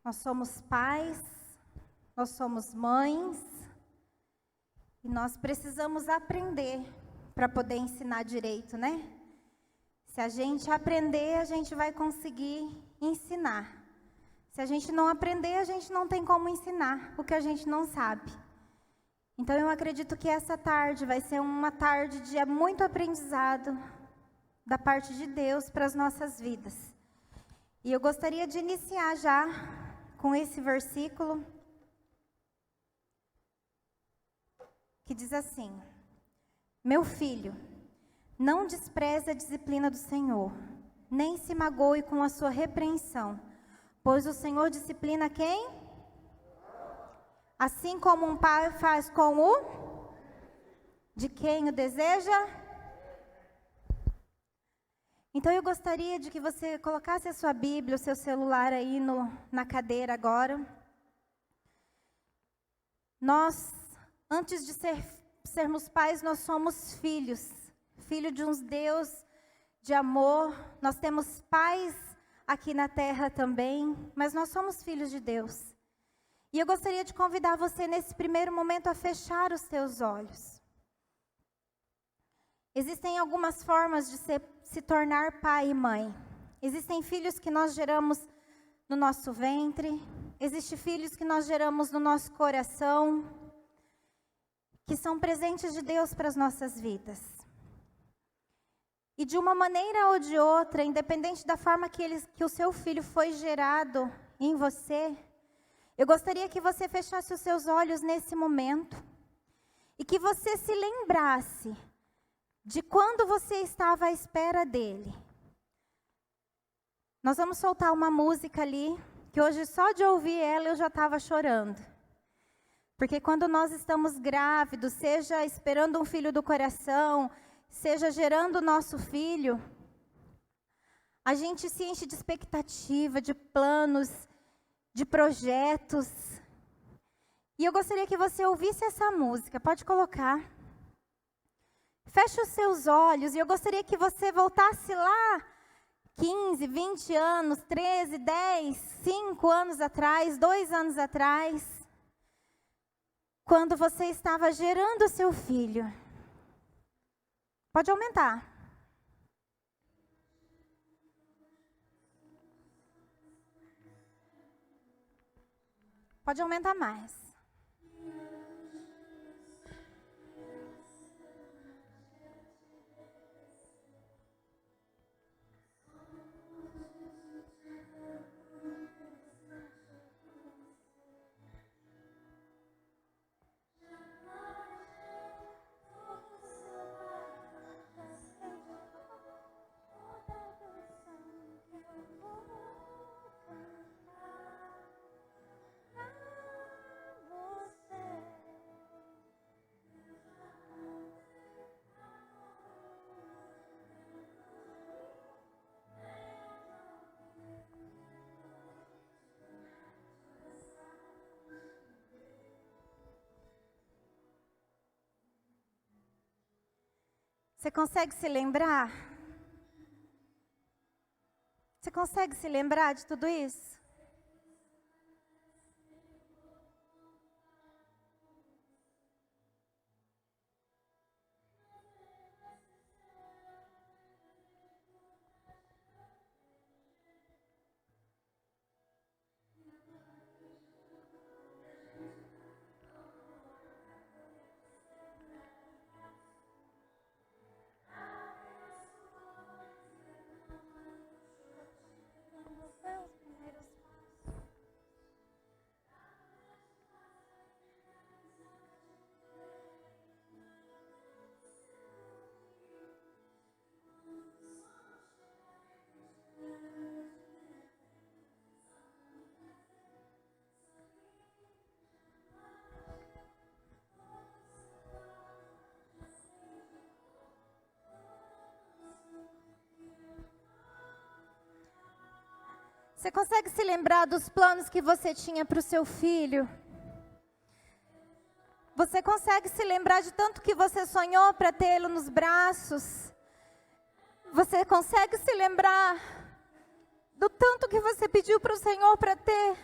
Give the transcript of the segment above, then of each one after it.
Nós somos pais, nós somos mães, e nós precisamos aprender para poder ensinar direito, né? Se a gente aprender, a gente vai conseguir ensinar. Se a gente não aprender, a gente não tem como ensinar o que a gente não sabe. Então eu acredito que essa tarde vai ser uma tarde de muito aprendizado da parte de Deus para as nossas vidas. E eu gostaria de iniciar já com esse versículo que diz assim: Meu filho, não despreze a disciplina do Senhor, nem se magoe com a sua repreensão, pois o Senhor disciplina quem? Assim como um pai faz com o? De quem o deseja? Então eu gostaria de que você colocasse a sua Bíblia, o seu celular aí na cadeira agora. Nós, antes de sermos pais, nós somos filhos. Filho de um Deus de amor. Nós temos pais aqui na terra também, mas nós somos filhos de Deus. E eu gostaria de convidar você nesse primeiro momento a fechar os seus olhos. Existem algumas formas de se tornar pai e mãe. Existem filhos que nós geramos no nosso ventre, existem filhos que nós geramos no nosso coração, que são presentes de Deus para as nossas vidas. E de uma maneira ou de outra, independente da forma que o seu filho foi gerado em você, eu gostaria que você fechasse os seus olhos nesse momento e que você se lembrasse de quando você estava à espera dele. Nós vamos soltar uma música ali, que hoje só de ouvir ela eu já estava chorando. Porque quando nós estamos grávidos, seja esperando um filho do coração, seja gerando o nosso filho, a gente se enche de expectativa, de planos, de projetos. E eu gostaria que você ouvisse essa música, pode colocar. Feche os seus olhos e eu gostaria que você voltasse lá 15, 20 anos, 13, 10, 5 anos atrás, 2 anos atrás, quando você estava gerando o seu filho. Pode aumentar. Pode aumentar mais. Você consegue se lembrar? Você consegue se lembrar de tudo isso? Você consegue se lembrar dos planos que você tinha para o seu filho? Você consegue se lembrar de tanto que você sonhou para tê-lo nos braços? Você consegue se lembrar do tanto que você pediu para o Senhor para ter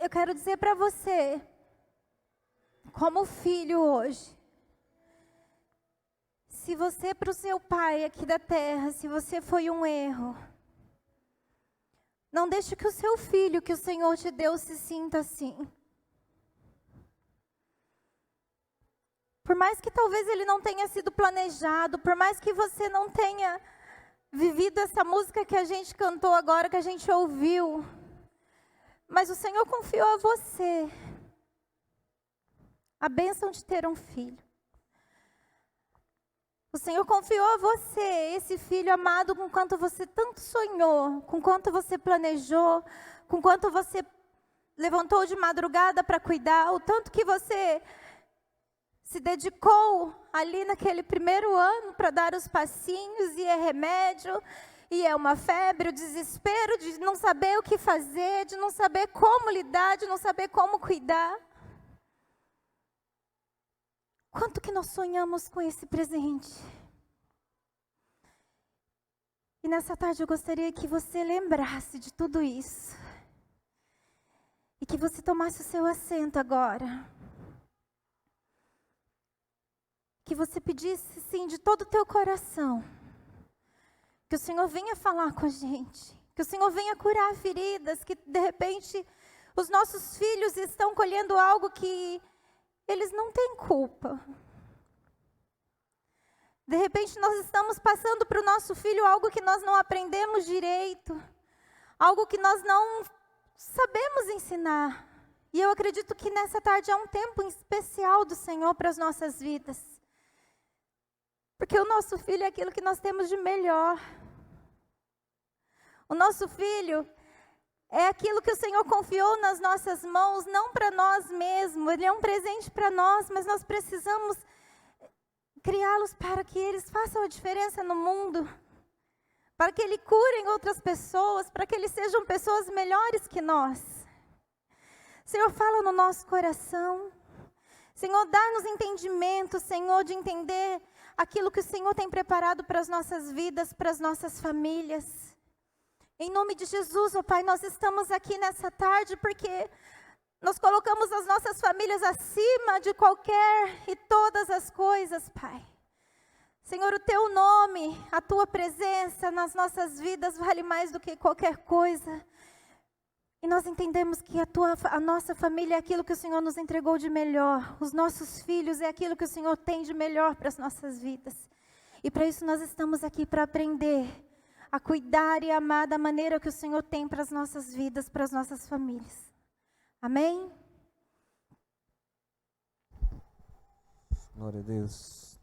eu quero dizer para você, como filho hoje, se você para o seu pai aqui da terra, se você foi um erro, não deixe que o seu filho, que o Senhor te deu, se sinta assim. Por mais que talvez ele não tenha sido planejado, por mais que você não tenha vivido essa música que a gente cantou agora, que a gente ouviu, mas o Senhor confiou a você a bênção de ter um filho. O Senhor confiou a você esse filho amado com quanto você tanto sonhou, com quanto você planejou, com quanto você levantou de madrugada para cuidar, o tanto que você se dedicou ali naquele primeiro ano para dar os passinhos, e é remédio, e é uma febre, o desespero de não saber o que fazer, de não saber como lidar, de não saber como cuidar. Quanto que nós sonhamos com esse presente? E nessa tarde eu gostaria que você lembrasse de tudo isso. E que você tomasse o seu assento agora. Que você pedisse, sim, de todo o teu coração, que o Senhor venha falar com a gente, que o Senhor venha curar feridas, que de repente os nossos filhos estão colhendo algo que eles não têm culpa. De repente nós estamos passando para o nosso filho algo que nós não aprendemos direito, algo que nós não sabemos ensinar. E eu acredito que nessa tarde é um tempo especial do Senhor para as nossas vidas. Porque o nosso filho é aquilo que nós temos de melhor. O nosso filho é aquilo que o Senhor confiou nas nossas mãos, não para nós mesmos. Ele é um presente para nós, mas nós precisamos criá-los para que eles façam a diferença no mundo. Para que eles curem outras pessoas, para que eles sejam pessoas melhores que nós. Senhor, fala no nosso coração. Senhor, dá-nos entendimento, Senhor, de entender aquilo que o Senhor tem preparado para as nossas vidas, para as nossas famílias. Em nome de Jesus, ó Pai, nós estamos aqui nessa tarde porque nós colocamos as nossas famílias acima de qualquer e todas as coisas, Pai. Senhor, o Teu nome, a Tua presença nas nossas vidas vale mais do que qualquer coisa. E nós entendemos que a nossa família é aquilo que o Senhor nos entregou de melhor. Os nossos filhos é aquilo que o Senhor tem de melhor para as nossas vidas. E para isso nós estamos aqui para aprender a cuidar e amar da maneira que o Senhor tem para as nossas vidas, para as nossas famílias. Amém? Glória a Deus.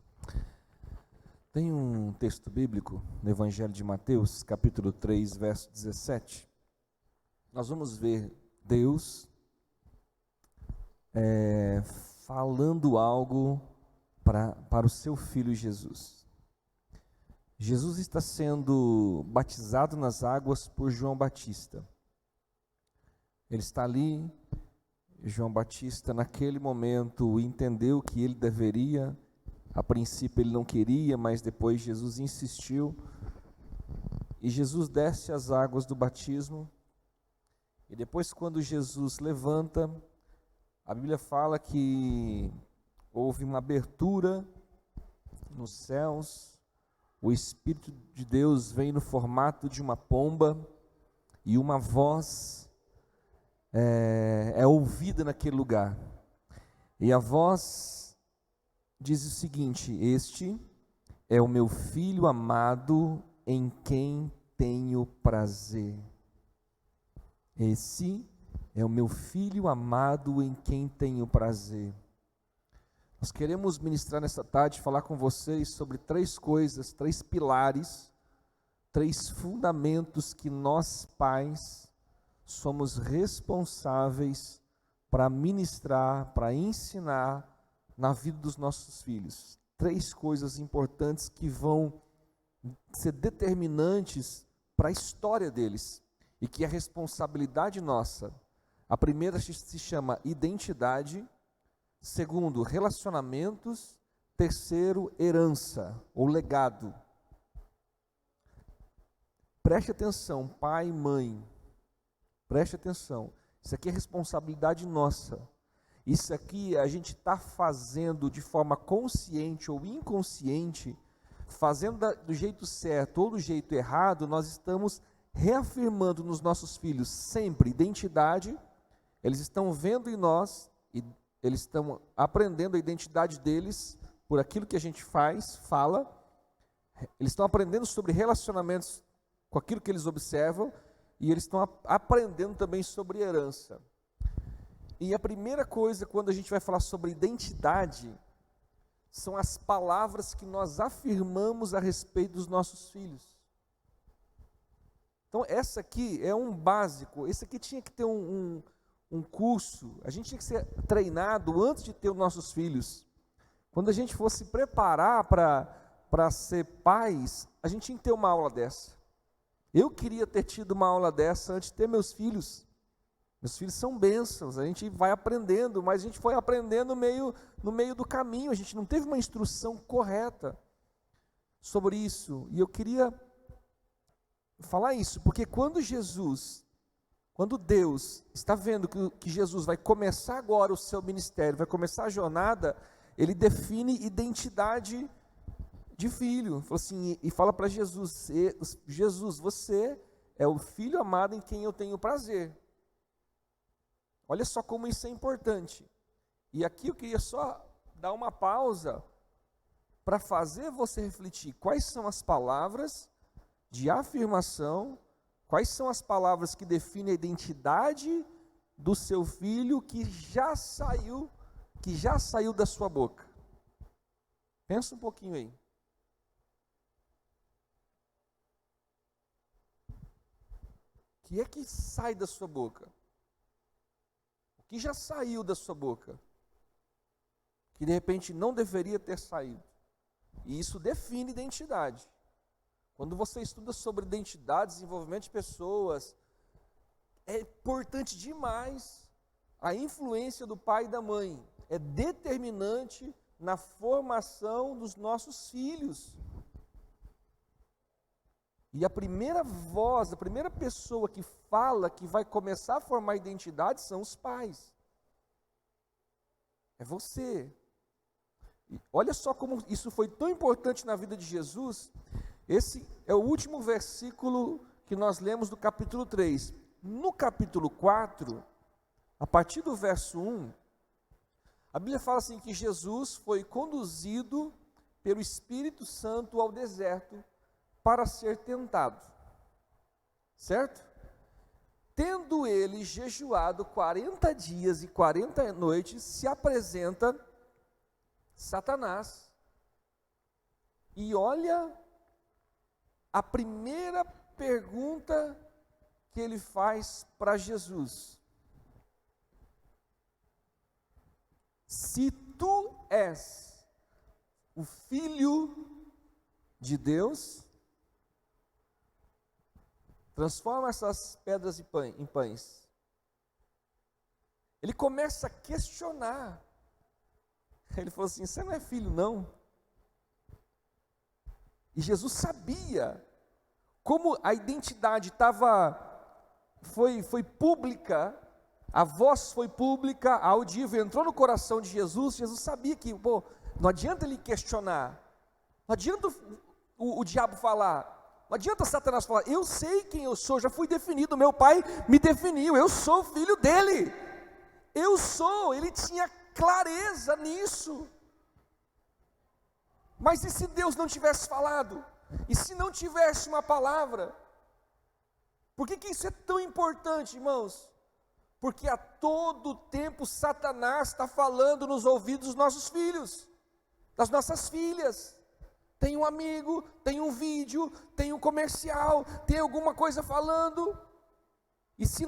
Tem um texto bíblico no Evangelho de Mateus, capítulo 3, verso 17. Nós vamos ver Deus falando algo para o seu filho Jesus. Jesus está sendo batizado nas águas por João Batista. Ele está ali, João Batista naquele momento entendeu que ele deveria, a princípio ele não queria, mas depois Jesus insistiu, e Jesus desce as águas do batismo. E depois, quando Jesus levanta, a Bíblia fala que houve uma abertura nos céus, o Espírito de Deus vem no formato de uma pomba, e uma voz é ouvida naquele lugar. E a voz diz o seguinte: este é o meu filho amado, em quem tenho prazer. Esse é o meu filho amado em quem tenho prazer. Nós queremos ministrar nessa tarde, falar com vocês sobre três coisas, três pilares, três fundamentos que nós pais somos responsáveis para ministrar, para ensinar na vida dos nossos filhos. Três coisas importantes que vão ser determinantes para a história deles. E que é responsabilidade nossa. A primeira se chama identidade, segundo, relacionamentos, terceiro, herança ou legado. Preste atenção, pai e mãe, preste atenção. Isso aqui é responsabilidade nossa. Isso aqui a gente está fazendo de forma consciente ou inconsciente, fazendo do jeito certo ou do jeito errado, nós estamos reafirmando nos nossos filhos sempre identidade. Eles estão vendo em nós e eles estão aprendendo a identidade deles por aquilo que a gente faz, fala. Eles estão aprendendo sobre relacionamentos com aquilo que eles observam e eles estão aprendendo também sobre herança. E a primeira coisa, quando a gente vai falar sobre identidade, são as palavras que nós afirmamos a respeito dos nossos filhos. Então, essa aqui é um básico. Esse aqui tinha que ter um curso. A gente tinha que ser treinado antes de ter os nossos filhos. Quando a gente fosse preparar para ser pais, a gente tinha que ter uma aula dessa. Eu queria ter tido uma aula dessa antes de ter meus filhos. Meus filhos são bênçãos, a gente vai aprendendo, mas a gente foi aprendendo no meio do caminho, a gente não teve uma instrução correta sobre isso. E eu queria falar isso, porque quando Deus está vendo que Jesus vai começar agora o seu ministério, vai começar a jornada, ele define identidade de filho. Falou assim, e fala para Jesus, Jesus, você é o filho amado em quem eu tenho prazer. Olha só como isso é importante. E aqui eu queria só dar uma pausa para fazer você refletir quais são as palavras de afirmação, quais são as palavras que definem a identidade do seu filho que já saiu da sua boca. Pensa um pouquinho aí. O que é que sai da sua boca? Que já saiu da sua boca, que de repente não deveria ter saído. E isso define identidade. Quando você estuda sobre identidade, desenvolvimento de pessoas, é importante demais a influência do pai e da mãe. É determinante na formação dos nossos filhos. E a primeira voz, a primeira pessoa que fala que vai começar a formar identidade são os pais. É você. E olha só como isso foi tão importante na vida de Jesus. Esse é o último versículo que nós lemos do capítulo 3. No capítulo 4, a partir do verso 1, a Bíblia fala assim que Jesus foi conduzido pelo Espírito Santo ao deserto para ser tentado, certo? Tendo ele jejuado 40 dias e 40 noites, se apresenta Satanás. E olha a primeira pergunta que ele faz para Jesus. Se tu és o Filho de Deus, transforma essas pedras em pães. Ele começa a questionar. Ele falou assim, você não é filho não? E Jesus sabia como a identidade foi pública, a voz foi pública, a audível entrou no coração de Jesus. Jesus sabia que, não adianta ele questionar, não adianta o diabo falar, não adianta Satanás falar, eu sei quem eu sou, já fui definido, meu pai me definiu, eu sou filho dele, ele tinha clareza nisso. Mas e se Deus não tivesse falado? E se não tivesse uma palavra? Por que isso é tão importante, irmãos? Porque a todo tempo Satanás está falando nos ouvidos dos nossos filhos, das nossas filhas. Tem um amigo, tem um vídeo, tem um comercial, tem alguma coisa falando. E se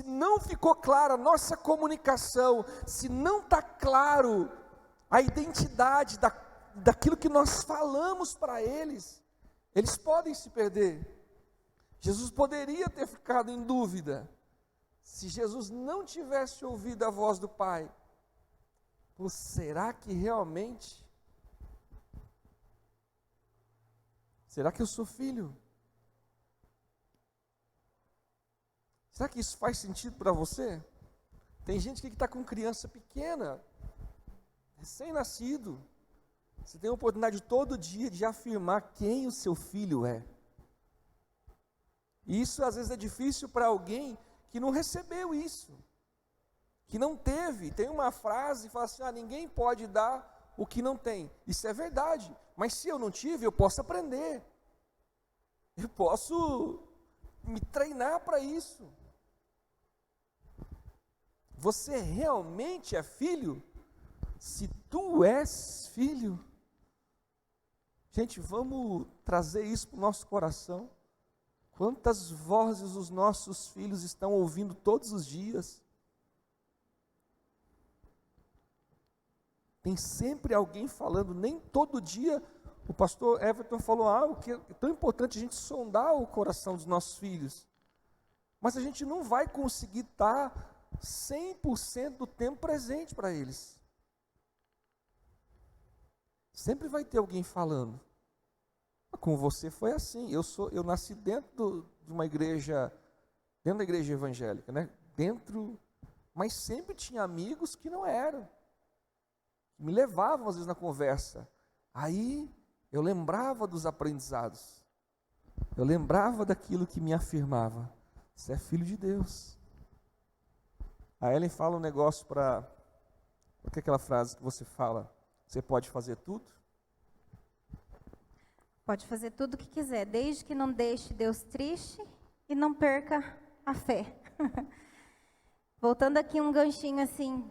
não ficou clara a nossa comunicação, se não está claro a identidade daquilo que nós falamos para eles podem se perder. Jesus poderia ter ficado em dúvida, se Jesus não tivesse ouvido a voz do Pai. Será que realmente? Será que eu sou filho? Será que isso faz sentido para você? Tem gente que está com criança pequena, recém-nascido. Você tem a oportunidade todo dia de afirmar quem o seu filho é. E isso às vezes é difícil para alguém que não recebeu isso, que não teve. Tem uma frase que fala assim, ninguém pode dar o que não tem. Isso é verdade, mas se eu não tive, eu posso aprender. Eu posso me treinar para isso. Você realmente é filho? Se tu és filho, gente, vamos trazer isso para o nosso coração. Quantas vozes os nossos filhos estão ouvindo todos os dias? Tem sempre alguém falando, nem todo dia. O pastor Everton falou algo que é tão importante a gente sondar o coração dos nossos filhos. Mas a gente não vai conseguir estar 100% do tempo presente para eles. Sempre vai ter alguém falando. Com você foi assim. Eu nasci dentro de uma igreja, dentro da igreja evangélica, né? Mas sempre tinha amigos que não eram. Me levavam às vezes na conversa. Aí eu lembrava dos aprendizados. Eu lembrava daquilo que me afirmava. Você é filho de Deus. A Ellen fala um negócio para... O que é aquela frase que você fala? Você pode fazer tudo? Pode fazer tudo o que quiser, desde que não deixe Deus triste e não perca a fé. Voltando aqui um ganchinho assim,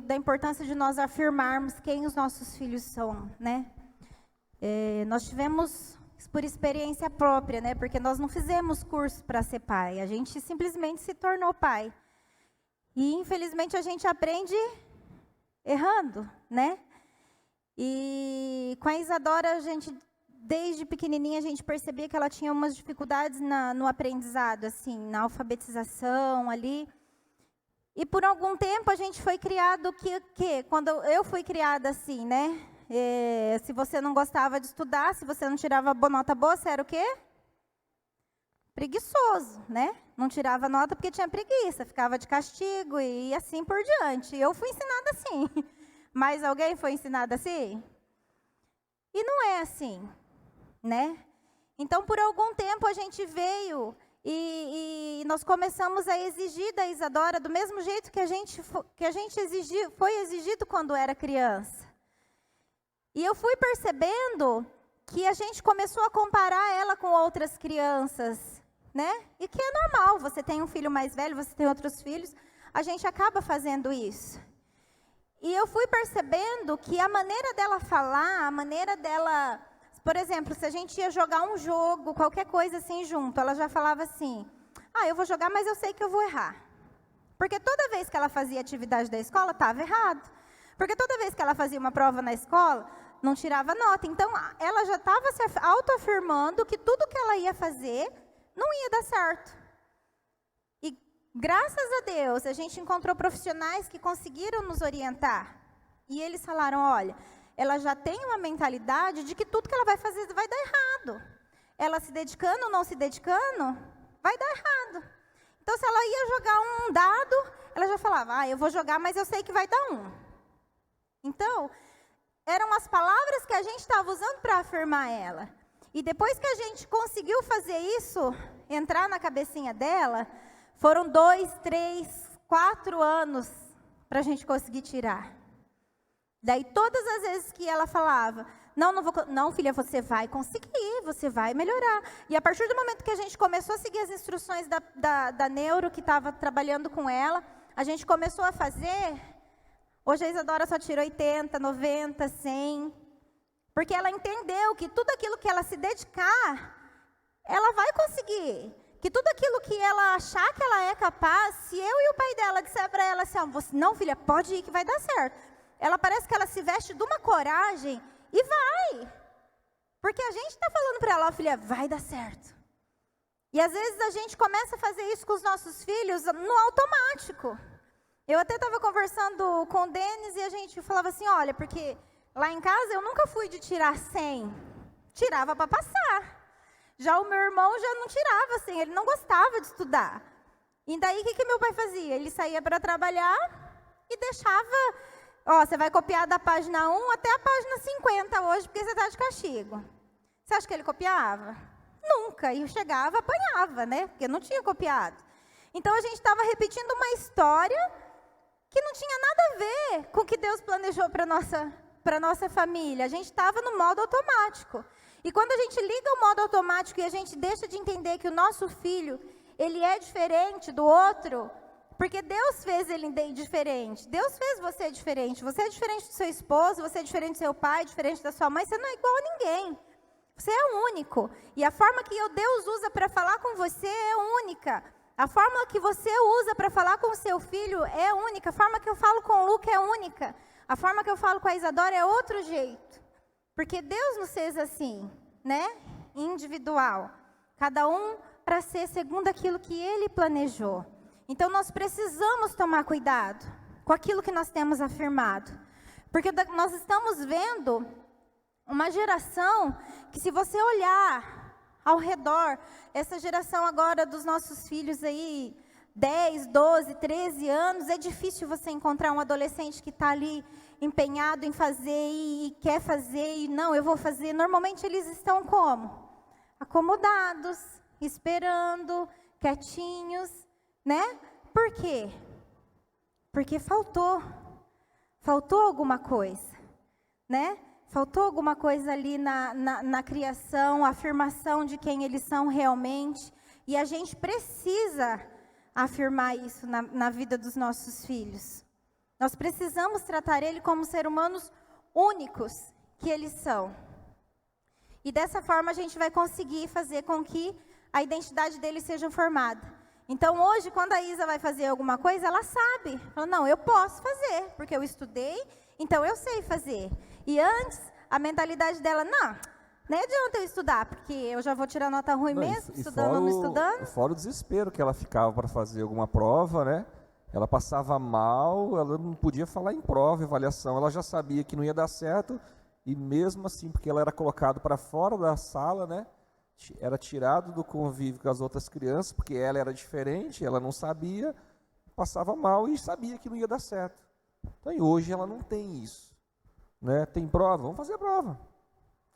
da importância de nós afirmarmos quem os nossos filhos são, né? Nós tivemos por experiência própria, né? Porque nós não fizemos curso para ser pai, a gente simplesmente se tornou pai. E infelizmente a gente aprende errando, né? E com a Isadora, a gente, desde pequenininha, a gente percebia que ela tinha umas dificuldades no aprendizado, assim, na alfabetização ali. E por algum tempo a gente foi criado quando eu fui criada assim, né? Se você não gostava de estudar, se você não tirava nota boa, você era o quê? Preguiçoso, né? Não tirava nota porque tinha preguiça, ficava de castigo e assim por diante. Eu fui ensinada assim. Mas alguém foi ensinado assim? E não é assim, né? Então, por algum tempo, a gente veio e nós começamos a exigir da Isadora do mesmo jeito que a gente foi exigido quando era criança. E eu fui percebendo que a gente começou a comparar ela com outras crianças, né? E que é normal, você tem um filho mais velho, você tem outros filhos, a gente acaba fazendo isso. E eu fui percebendo que a maneira dela falar, a maneira dela... Por exemplo, se a gente ia jogar um jogo, qualquer coisa assim junto, ela já falava assim, eu vou jogar, mas eu sei que eu vou errar. Porque toda vez que ela fazia atividade da escola, estava errado. Porque toda vez que ela fazia uma prova na escola, não tirava nota. Então, ela já estava se autoafirmando que tudo que ela ia fazer não ia dar certo. Graças a Deus, a gente encontrou profissionais que conseguiram nos orientar. E eles falaram, olha, ela já tem uma mentalidade de que tudo que ela vai fazer vai dar errado. Ela se dedicando ou não se dedicando, vai dar errado. Então, se ela ia jogar um dado, ela já falava, eu vou jogar, mas eu sei que vai dar 1. Então, eram as palavras que a gente estava usando para afirmar ela. E depois que a gente conseguiu fazer isso, entrar na cabecinha dela... Foram 2, 3, 4 anos para a gente conseguir tirar. Daí, todas as vezes que ela falava, não, filha, você vai conseguir, você vai melhorar. E a partir do momento que a gente começou a seguir as instruções da neuro, que estava trabalhando com ela, a gente começou a fazer. Hoje a Isadora só tira 80, 90, 100. Porque ela entendeu que tudo aquilo que ela se dedicar, ela vai conseguir. Que tudo aquilo que ela achar que ela é capaz, se eu e o pai dela disser para ela assim, não, filha, pode ir que vai dar certo. Ela parece que ela se veste de uma coragem e vai. Porque a gente está falando para ela, filha, vai dar certo. E às vezes a gente começa a fazer isso com os nossos filhos no automático. Eu até estava conversando com o Denis e a gente falava assim, olha, porque lá em casa eu nunca fui de tirar 100. Tirava para passar. Já o meu irmão já não tirava, assim, ele não gostava de estudar. E daí, o que meu pai fazia? Ele saía para trabalhar e deixava, ó, você vai copiar da página 1 até a página 50 hoje, porque você está de castigo. Você acha que ele copiava? Nunca. E chegava, apanhava, né? Porque não tinha copiado. Então, a gente estava repetindo uma história que não tinha nada a ver com o que Deus planejou para a nossa família. A gente estava no modo automático. E quando a gente liga o modo automático e a gente deixa de entender que o nosso filho, ele é diferente do outro, porque Deus fez ele diferente. Deus fez você diferente. Você é diferente do seu esposo, você é diferente do seu pai, diferente da sua mãe. Você não é igual a ninguém. Você é único. E a forma que Deus usa para falar com você é única. A forma que você usa para falar com o seu filho é única. A forma que eu falo com o Luca é única. A forma que eu falo com a Isadora é outro jeito. Porque Deus nos fez assim, né? Individual. Cada um para ser segundo aquilo que Ele planejou. Então, nós precisamos tomar cuidado com aquilo que nós temos afirmado. Porque nós estamos vendo uma geração que, se você olhar ao redor, essa geração agora dos nossos filhos aí, 10, 12, 13 anos, é difícil você encontrar um adolescente que está ali empenhado em fazer e quer fazer e não, eu vou fazer. Normalmente eles estão como? Acomodados, esperando, quietinhos, né? Por quê? Porque faltou alguma coisa, né? Faltou alguma coisa ali na criação, a afirmação de quem eles são realmente. E a gente precisa afirmar isso na vida dos nossos filhos. Nós precisamos tratar eles como seres humanos únicos que eles são. E dessa forma a gente vai conseguir fazer com que a identidade deles seja formada. Então hoje, quando a Isa vai fazer alguma coisa, ela sabe. Fala, não, eu posso fazer, porque eu estudei, então eu sei fazer. E antes, a mentalidade dela, nem adianta eu estudar, porque eu já vou tirar nota ruim mesmo, estudando ou não estudando. Fora o desespero que ela ficava para fazer alguma prova, né? Ela passava mal, ela não podia falar em prova, avaliação, ela já sabia que não ia dar certo, e mesmo assim, porque ela era colocada para fora da sala, né? Era tirado do convívio com as outras crianças, porque ela era diferente, ela não sabia, passava mal e sabia que não ia dar certo. Então, e hoje ela não tem isso. Né? Tem prova? Vamos fazer a prova.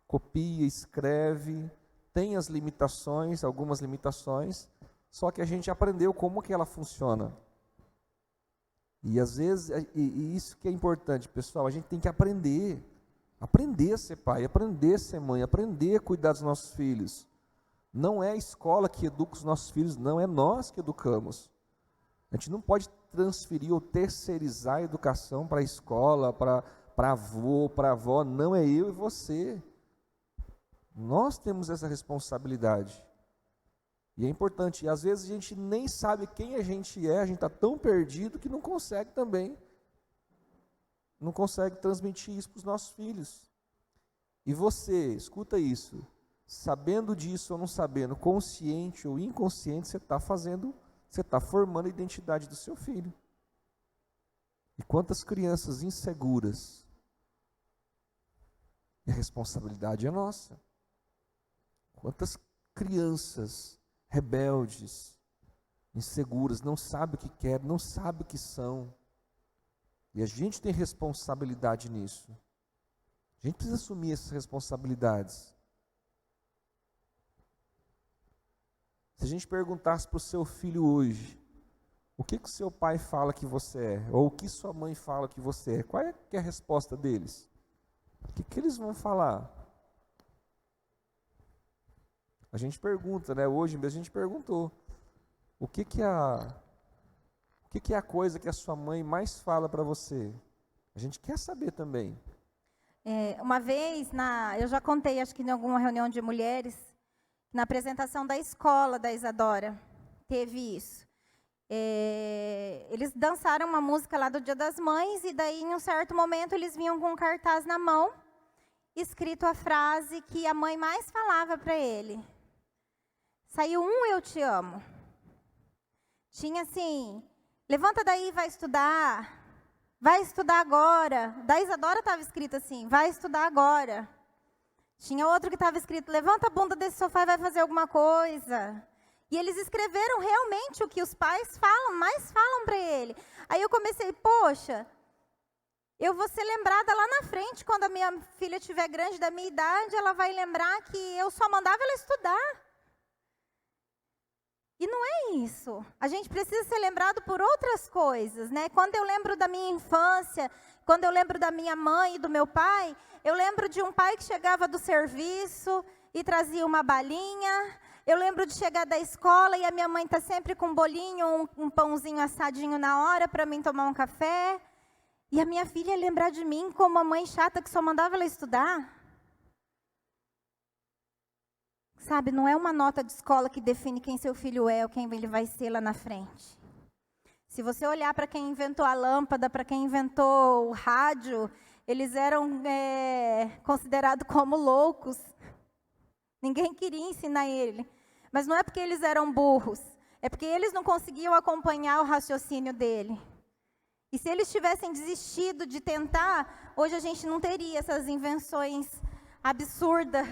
Copia, escreve, tem as limitações, algumas limitações, só que a gente aprendeu como que ela funciona. E às vezes, e isso que é importante, pessoal, a gente tem que aprender a ser pai, aprender a ser mãe, aprender a cuidar dos nossos filhos. Não é a escola que educa os nossos filhos, não, é nós que educamos. A gente não pode transferir ou terceirizar a educação para a escola, para avô, para avó, não é eu e você. Nós temos essa responsabilidade. E é importante, e às vezes a gente nem sabe quem a gente está tão perdido que não consegue transmitir isso para os nossos filhos. E você, escuta isso, sabendo disso ou não sabendo, consciente ou inconsciente, você está formando a identidade do seu filho. E quantas crianças inseguras, e a responsabilidade é nossa. Quantas crianças rebeldes, inseguras, não sabem o que querem, não sabem o que são. E a gente tem responsabilidade nisso. A gente precisa assumir essas responsabilidades. Se a gente perguntasse para o seu filho hoje, o que o seu pai fala que você é? Ou o que sua mãe fala que você é? Qual é que é a resposta deles? O que eles vão falar? A gente pergunta, né? Hoje mesmo a gente perguntou. O que é a coisa que a sua mãe mais fala para você? A gente quer saber também. Uma vez, eu já contei, acho que em alguma reunião de mulheres, na apresentação da escola da Isadora, teve isso. Eles dançaram uma música lá do Dia das Mães, e daí, em um certo momento, eles vinham com um cartaz na mão, escrito a frase que a mãe mais falava para ele. Saiu eu te amo. Tinha assim, levanta daí, vai estudar agora. Da Isadora estava escrito assim, vai estudar agora. Tinha outro que estava escrito, levanta a bunda desse sofá e vai fazer alguma coisa. E eles escreveram realmente o que os pais falam, mais falam para ele. Aí eu comecei, poxa, eu vou ser lembrada lá na frente, quando a minha filha estiver grande da minha idade, ela vai lembrar que eu só mandava ela estudar. E não é isso. A gente precisa ser lembrado por outras coisas, né? Quando eu lembro da minha infância, quando eu lembro da minha mãe e do meu pai, eu lembro de um pai que chegava do serviço e trazia uma balinha. Eu lembro de chegar da escola e a minha mãe está sempre com um bolinho, um pãozinho assadinho na hora para mim tomar um café. E a minha filha lembrar de mim como a mãe chata que só mandava ela estudar. Sabe, não é uma nota de escola que define quem seu filho é ou quem ele vai ser lá na frente. Se você olhar para quem inventou a lâmpada, para quem inventou o rádio, eles eram considerados como loucos. Ninguém queria ensinar ele. Mas não é porque eles eram burros, é porque eles não conseguiam acompanhar o raciocínio dele. E se eles tivessem desistido de tentar, hoje a gente não teria essas invenções absurdas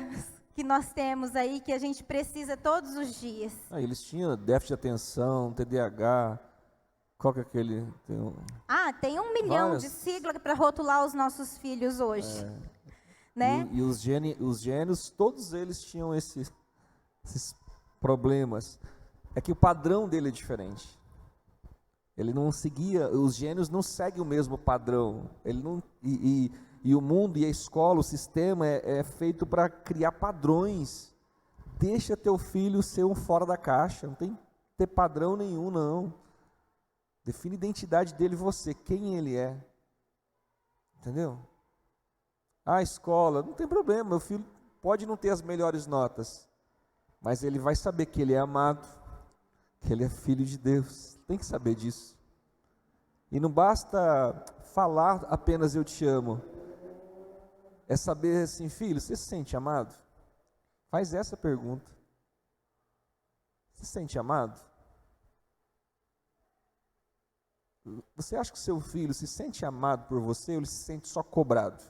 que nós temos aí, que a gente precisa todos os dias. Eles tinham déficit de atenção, TDAH, qual que é aquele? Tem 1 milhão de siglas para rotular os nossos filhos hoje. Né? E os gênios, todos eles tinham esses problemas. É que o padrão dele é diferente. Ele não seguia, os gênios não seguem o mesmo padrão. Ele não, e o mundo e a escola, o sistema é feito para criar padrões. Deixa teu filho ser um fora da caixa, não tem que ter padrão nenhum, não. Define a identidade dele, você, quem ele é. Entendeu? A escola, não tem problema, meu filho pode não ter as melhores notas, mas ele vai saber que ele é amado, que ele é filho de Deus, tem que saber disso. E não basta falar apenas eu te amo, é saber assim, filho, você se sente amado? Faz essa pergunta. Você se sente amado? Você acha que seu filho se sente amado por você ou ele se sente só cobrado?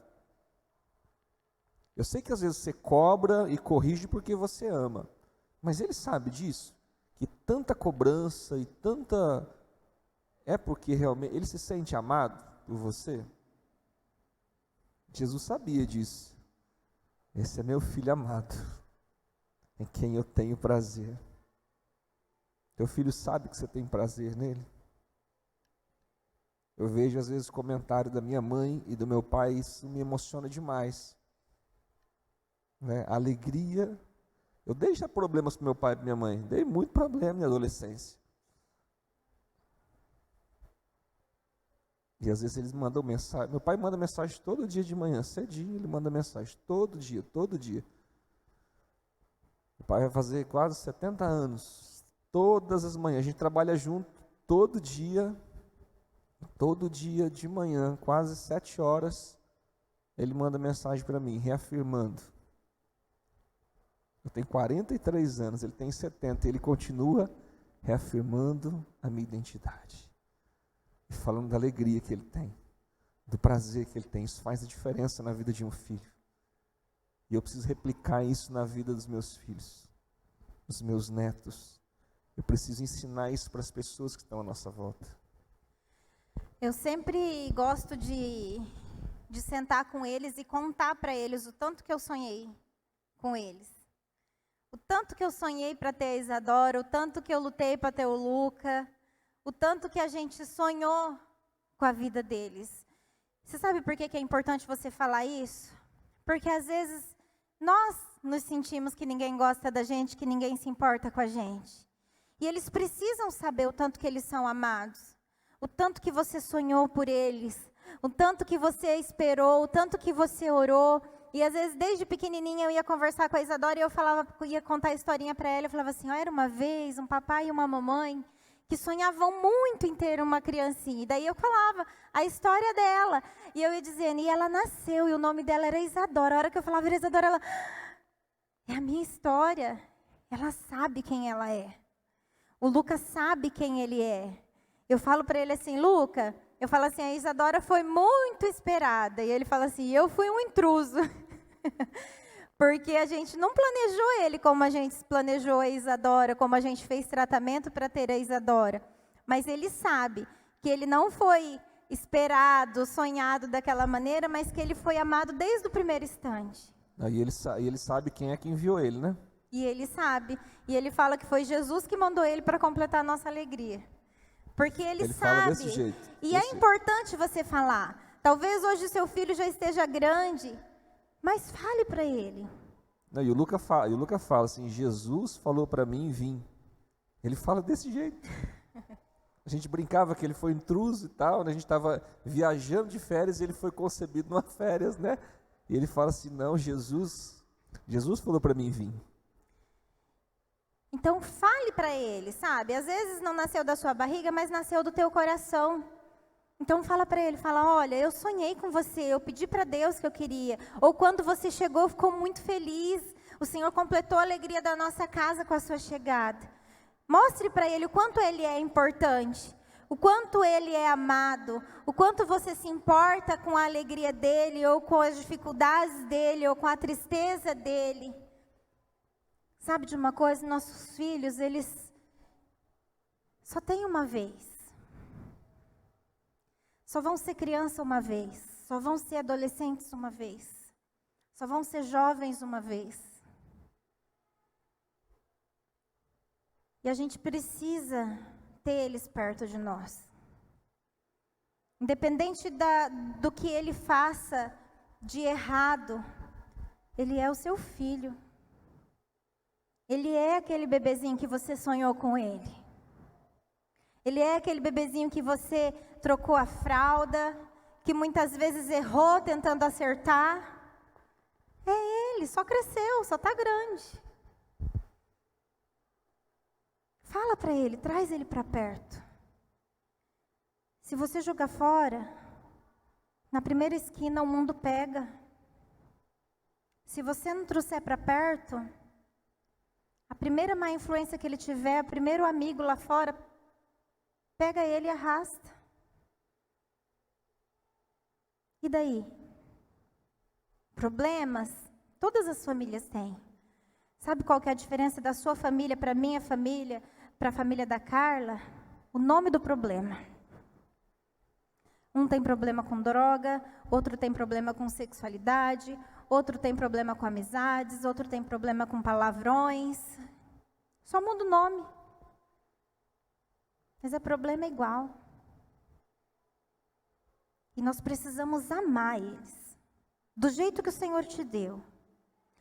Eu sei que às vezes você cobra e corrige porque você ama, mas ele sabe disso? Que tanta cobrança e tanta... é porque realmente ele se sente amado por você? Jesus sabia disso. Esse é meu filho amado, em quem eu tenho prazer. Teu filho sabe que você tem prazer nele? Eu vejo às vezes comentário da minha mãe e do meu pai, isso me emociona demais. Né? A alegria. Eu dei já problemas para meu pai e para minha mãe. Dei muito problema na adolescência. E às vezes eles mandam mensagem. Meu pai manda mensagem todo dia de manhã, cedinho, ele manda mensagem todo dia, todo dia. Meu pai vai fazer quase 70 anos. Todas as manhãs. A gente trabalha junto todo dia de manhã, quase 7 horas. Ele manda mensagem para mim, reafirmando. Eu tenho 43 anos, ele tem 70, ele continua reafirmando a minha identidade. E falando da alegria que ele tem, do prazer que ele tem. Isso faz a diferença na vida de um filho. E eu preciso replicar isso na vida dos meus filhos, dos meus netos. Eu preciso ensinar isso para as pessoas que estão à nossa volta. Eu sempre gosto de sentar com eles e contar para eles o tanto que eu sonhei com eles. O tanto que eu sonhei para ter a Isadora, o tanto que eu lutei para ter o Luca, o tanto que a gente sonhou com a vida deles. Você sabe por que é importante você falar isso? Porque às vezes nós nos sentimos que ninguém gosta da gente, que ninguém se importa com a gente. E eles precisam saber o tanto que eles são amados, o tanto que você sonhou por eles, o tanto que você esperou, o tanto que você orou. E às vezes, desde pequenininha, eu ia conversar com a Isadora e eu ia contar a historinha para ela. Eu falava assim, era uma vez um papai e uma mamãe que sonhavam muito em ter uma criancinha. E daí eu falava a história dela. E eu ia dizendo, e ela nasceu, e o nome dela era Isadora. A hora que eu falava Isadora, ela, é a minha história. Ela sabe quem ela é. O Lucas sabe quem ele é. Eu falo para ele assim, Luca, eu falo assim, a Isadora foi muito esperada. E ele fala assim, eu fui um intruso. Porque a gente não planejou ele como a gente planejou a Isadora, como a gente fez tratamento para ter a Isadora. Mas ele sabe que ele não foi esperado, sonhado daquela maneira, mas que ele foi amado desde o primeiro instante. Aí ele sabe quem é que enviou ele, né? E ele sabe. E ele fala que foi Jesus que mandou ele para completar a nossa alegria. Porque ele sabe. Fala desse jeito. E é importante você falar. Talvez hoje o seu filho já esteja grande, mas fale para ele. Não, e o Luca fala assim, Jesus falou para mim vim. Ele fala desse jeito. A gente brincava que ele foi intruso e tal, né? A gente estava viajando de férias e ele foi concebido numa férias, né? E ele fala assim, não, Jesus falou para mim vim. Então fale para ele, sabe? Às vezes não nasceu da sua barriga, mas nasceu do teu coração. Então fala para ele, fala, olha, eu sonhei com você, eu pedi para Deus que eu queria. Ou quando você chegou, ficou muito feliz. O Senhor completou a alegria da nossa casa com a sua chegada. Mostre para ele o quanto ele é importante, o quanto ele é amado, o quanto você se importa com a alegria dele, ou com as dificuldades dele, ou com a tristeza dele. Sabe de uma coisa? Nossos filhos, eles só têm uma vez. Só vão ser criança uma vez. Só vão ser adolescentes uma vez. Só vão ser jovens uma vez. E a gente precisa ter eles perto de nós. Independente do que ele faça de errado, ele é o seu filho. Ele é aquele bebezinho que você sonhou com ele. Ele é aquele bebezinho que você trocou a fralda, que muitas vezes errou tentando acertar. É ele, só cresceu, só está grande. Fala para ele, traz ele para perto. Se você jogar fora, na primeira esquina o mundo pega. Se você não trouxer para perto, a primeira má influência que ele tiver, o primeiro amigo lá fora, pega ele e arrasta. E daí? Problemas? Todas as famílias têm. Sabe qual que é a diferença da sua família para a minha família, para a família da Carla? O nome do problema. Um tem problema com droga, outro tem problema com sexualidade, outro tem problema com amizades, outro tem problema com palavrões. Só muda o nome. Mas o problema é igual. E nós precisamos amar eles. Do jeito que o Senhor te deu.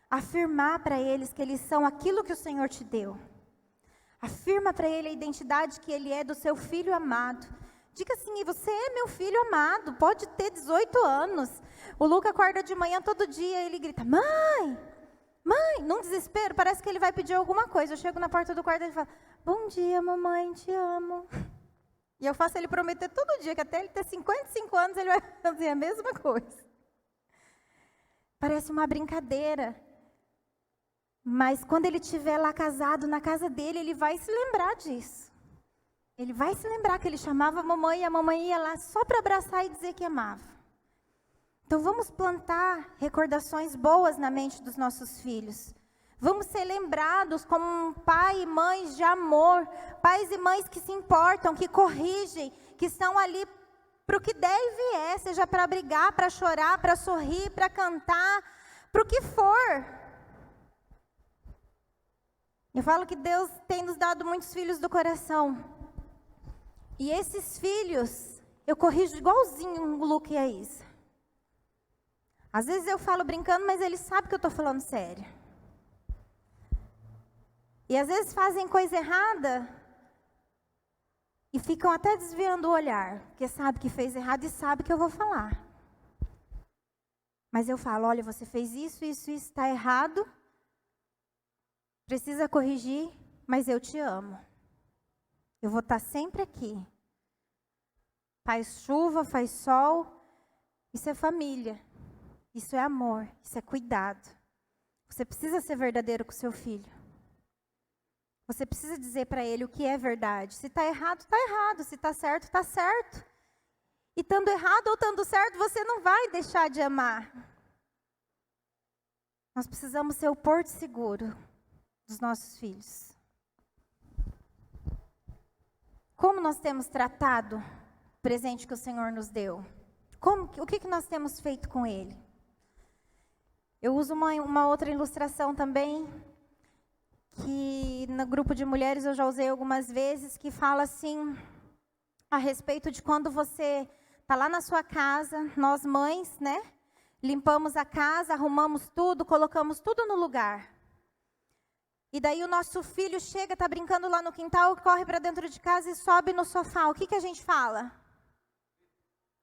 Afirmar para eles que eles são aquilo que o Senhor te deu. Afirma para ele a identidade que ele é do seu filho amado. Diga assim, você é meu filho amado, pode ter 18 anos. O Luca acorda de manhã todo dia e ele grita, mãe, num desespero, parece que ele vai pedir alguma coisa. Eu chego na porta do quarto e ele fala, bom dia mamãe, te amo. E eu faço ele prometer todo dia que até ele ter 55 anos ele vai fazer a mesma coisa. Parece uma brincadeira. Mas quando ele estiver lá casado na casa dele, ele vai se lembrar disso. Ele vai se lembrar que ele chamava a mamãe e a mamãe ia lá só para abraçar e dizer que amava. Então vamos plantar recordações boas na mente dos nossos filhos. Vamos ser lembrados como um pai e mães de amor. Pais e mães que se importam, que corrigem, que estão ali para o que der e vier. Seja para brigar, para chorar, para sorrir, para cantar, para o que for. Eu falo que Deus tem nos dado muitos filhos do coração. E esses filhos, eu corrijo igualzinho o Luca e a Isa. Às vezes eu falo brincando, mas eles sabem que eu estou falando sério. E às vezes fazem coisa errada e ficam até desviando o olhar, porque sabe que fez errado e sabe que eu vou falar. Mas eu falo, olha, você fez isso, está errado. Precisa corrigir, mas eu te amo. Eu vou estar sempre aqui. Faz chuva, faz sol. Isso é família. Isso é amor. Isso é cuidado. Você precisa ser verdadeiro com seu filho. Você precisa dizer para ele o que é verdade. Se está errado, está errado. Se está certo, está certo. E estando errado ou estando certo, você não vai deixar de amar. Nós precisamos ser o porto seguro dos nossos filhos. Como nós temos tratado o presente que o Senhor nos deu? O que nós temos feito com ele? Eu uso uma outra ilustração também, que no grupo de mulheres eu já usei algumas vezes, que fala assim, a respeito de quando você está lá na sua casa, nós mães, né? Limpamos a casa, arrumamos tudo, colocamos tudo no lugar. E daí o nosso filho chega, está brincando lá no quintal, corre para dentro de casa e sobe no sofá. O que a gente fala?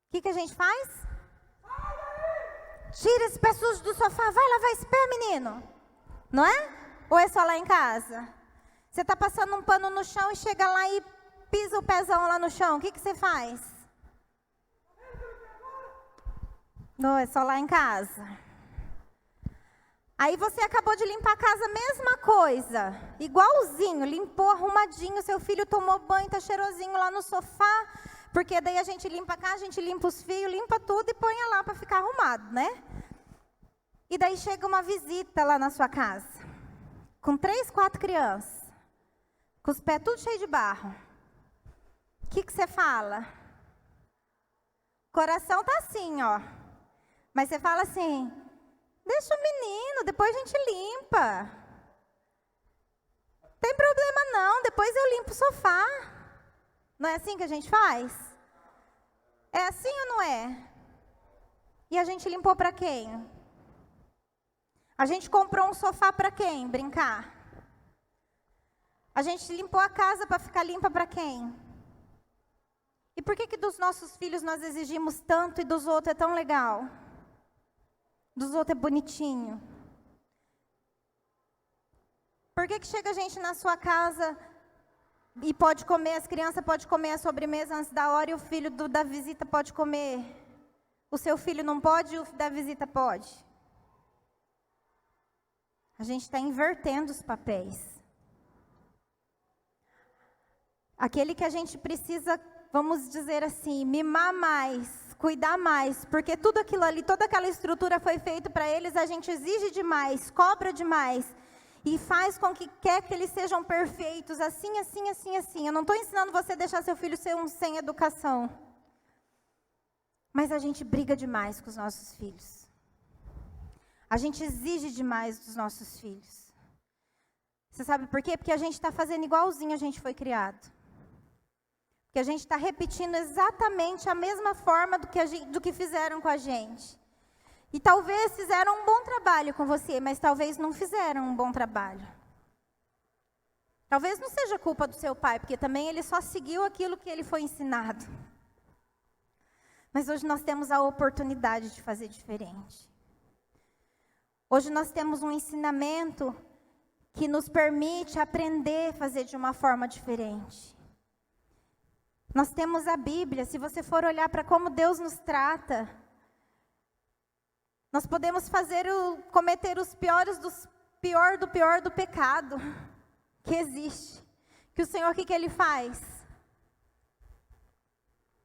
O que a gente faz? Tira esse pé sujo do sofá, vai lavar esse pé, menino. Não é? Ou é só lá em casa? Você está passando um pano no chão e chega lá e pisa o pezão lá no chão. O que você faz? Não, é só lá em casa. Aí você acabou de limpar a casa, mesma coisa. Igualzinho, limpou, arrumadinho, seu filho tomou banho, tá cheirosinho lá no sofá. Porque daí a gente limpa a casa, a gente limpa os fios, limpa tudo e põe lá para ficar arrumado, né? E daí chega uma visita lá na sua casa. Com 3, 4 crianças. Com os pés tudo cheio de barro. O que você fala? O coração tá assim, ó. Mas você fala assim, deixa o menino, depois a gente limpa. Tem problema não, depois eu limpo o sofá. Não é assim que a gente faz? É assim ou não é? E a gente limpou para quem? A gente comprou um sofá para quem? Brincar. A gente limpou a casa para ficar limpa para quem? E por que dos nossos filhos nós exigimos tanto e dos outros é tão legal? Dos outros é bonitinho? Por que chega a gente na sua casa e pode comer, as crianças podem comer a sobremesa antes da hora e o filho da visita pode comer? O seu filho não pode e o da visita pode? A gente está invertendo os papéis. Aquele que a gente precisa, vamos dizer assim, mimar mais, cuidar mais, porque tudo aquilo ali, toda aquela estrutura foi feita para eles, a gente exige demais, cobra demais, e faz com que quer que eles sejam perfeitos, assim, assim, assim, assim. Eu não estou ensinando você a deixar seu filho ser um sem educação, mas a gente briga demais com os nossos filhos. A gente exige demais dos nossos filhos. Você sabe por quê? Porque a gente está fazendo igualzinho a gente foi criado. Porque a gente está repetindo exatamente a mesma forma do que fizeram com a gente. E talvez fizeram um bom trabalho com você, mas talvez não fizeram um bom trabalho. Talvez não seja culpa do seu pai, porque também ele só seguiu aquilo que ele foi ensinado. Mas hoje nós temos a oportunidade de fazer diferente. Hoje nós temos um ensinamento que nos permite aprender a fazer de uma forma diferente. Nós temos a Bíblia, se você for olhar para como Deus nos trata, nós podemos cometer os piores pior do pecado que existe. Que o Senhor, o que Ele faz?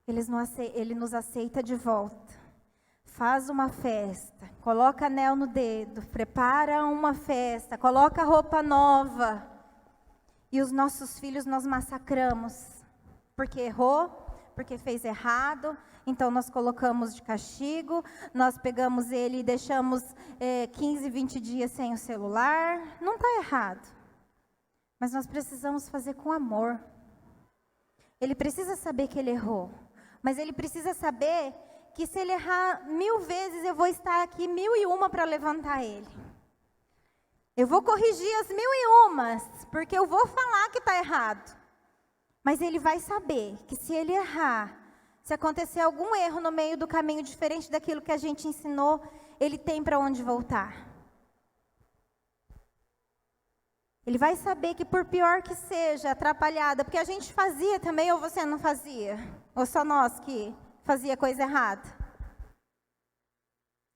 Ele nos aceita de volta. Faz uma festa, coloca anel no dedo, prepara uma festa, coloca roupa nova. E os nossos filhos nós massacramos. Porque errou, porque fez errado, então nós colocamos de castigo, nós pegamos ele e deixamos 15, 20 dias sem o celular. Não está errado, mas nós precisamos fazer com amor. Ele precisa saber que ele errou, mas ele precisa saber que se ele errar 1000 vezes, eu vou estar aqui 1001 para levantar ele. Eu vou corrigir as 1001, porque eu vou falar que está errado. Mas ele vai saber que se ele errar, se acontecer algum erro no meio do caminho diferente daquilo que a gente ensinou, ele tem para onde voltar. Ele vai saber que por pior que seja, atrapalhada, porque a gente fazia também ou você não fazia? Ou só nós que fazia coisa errada?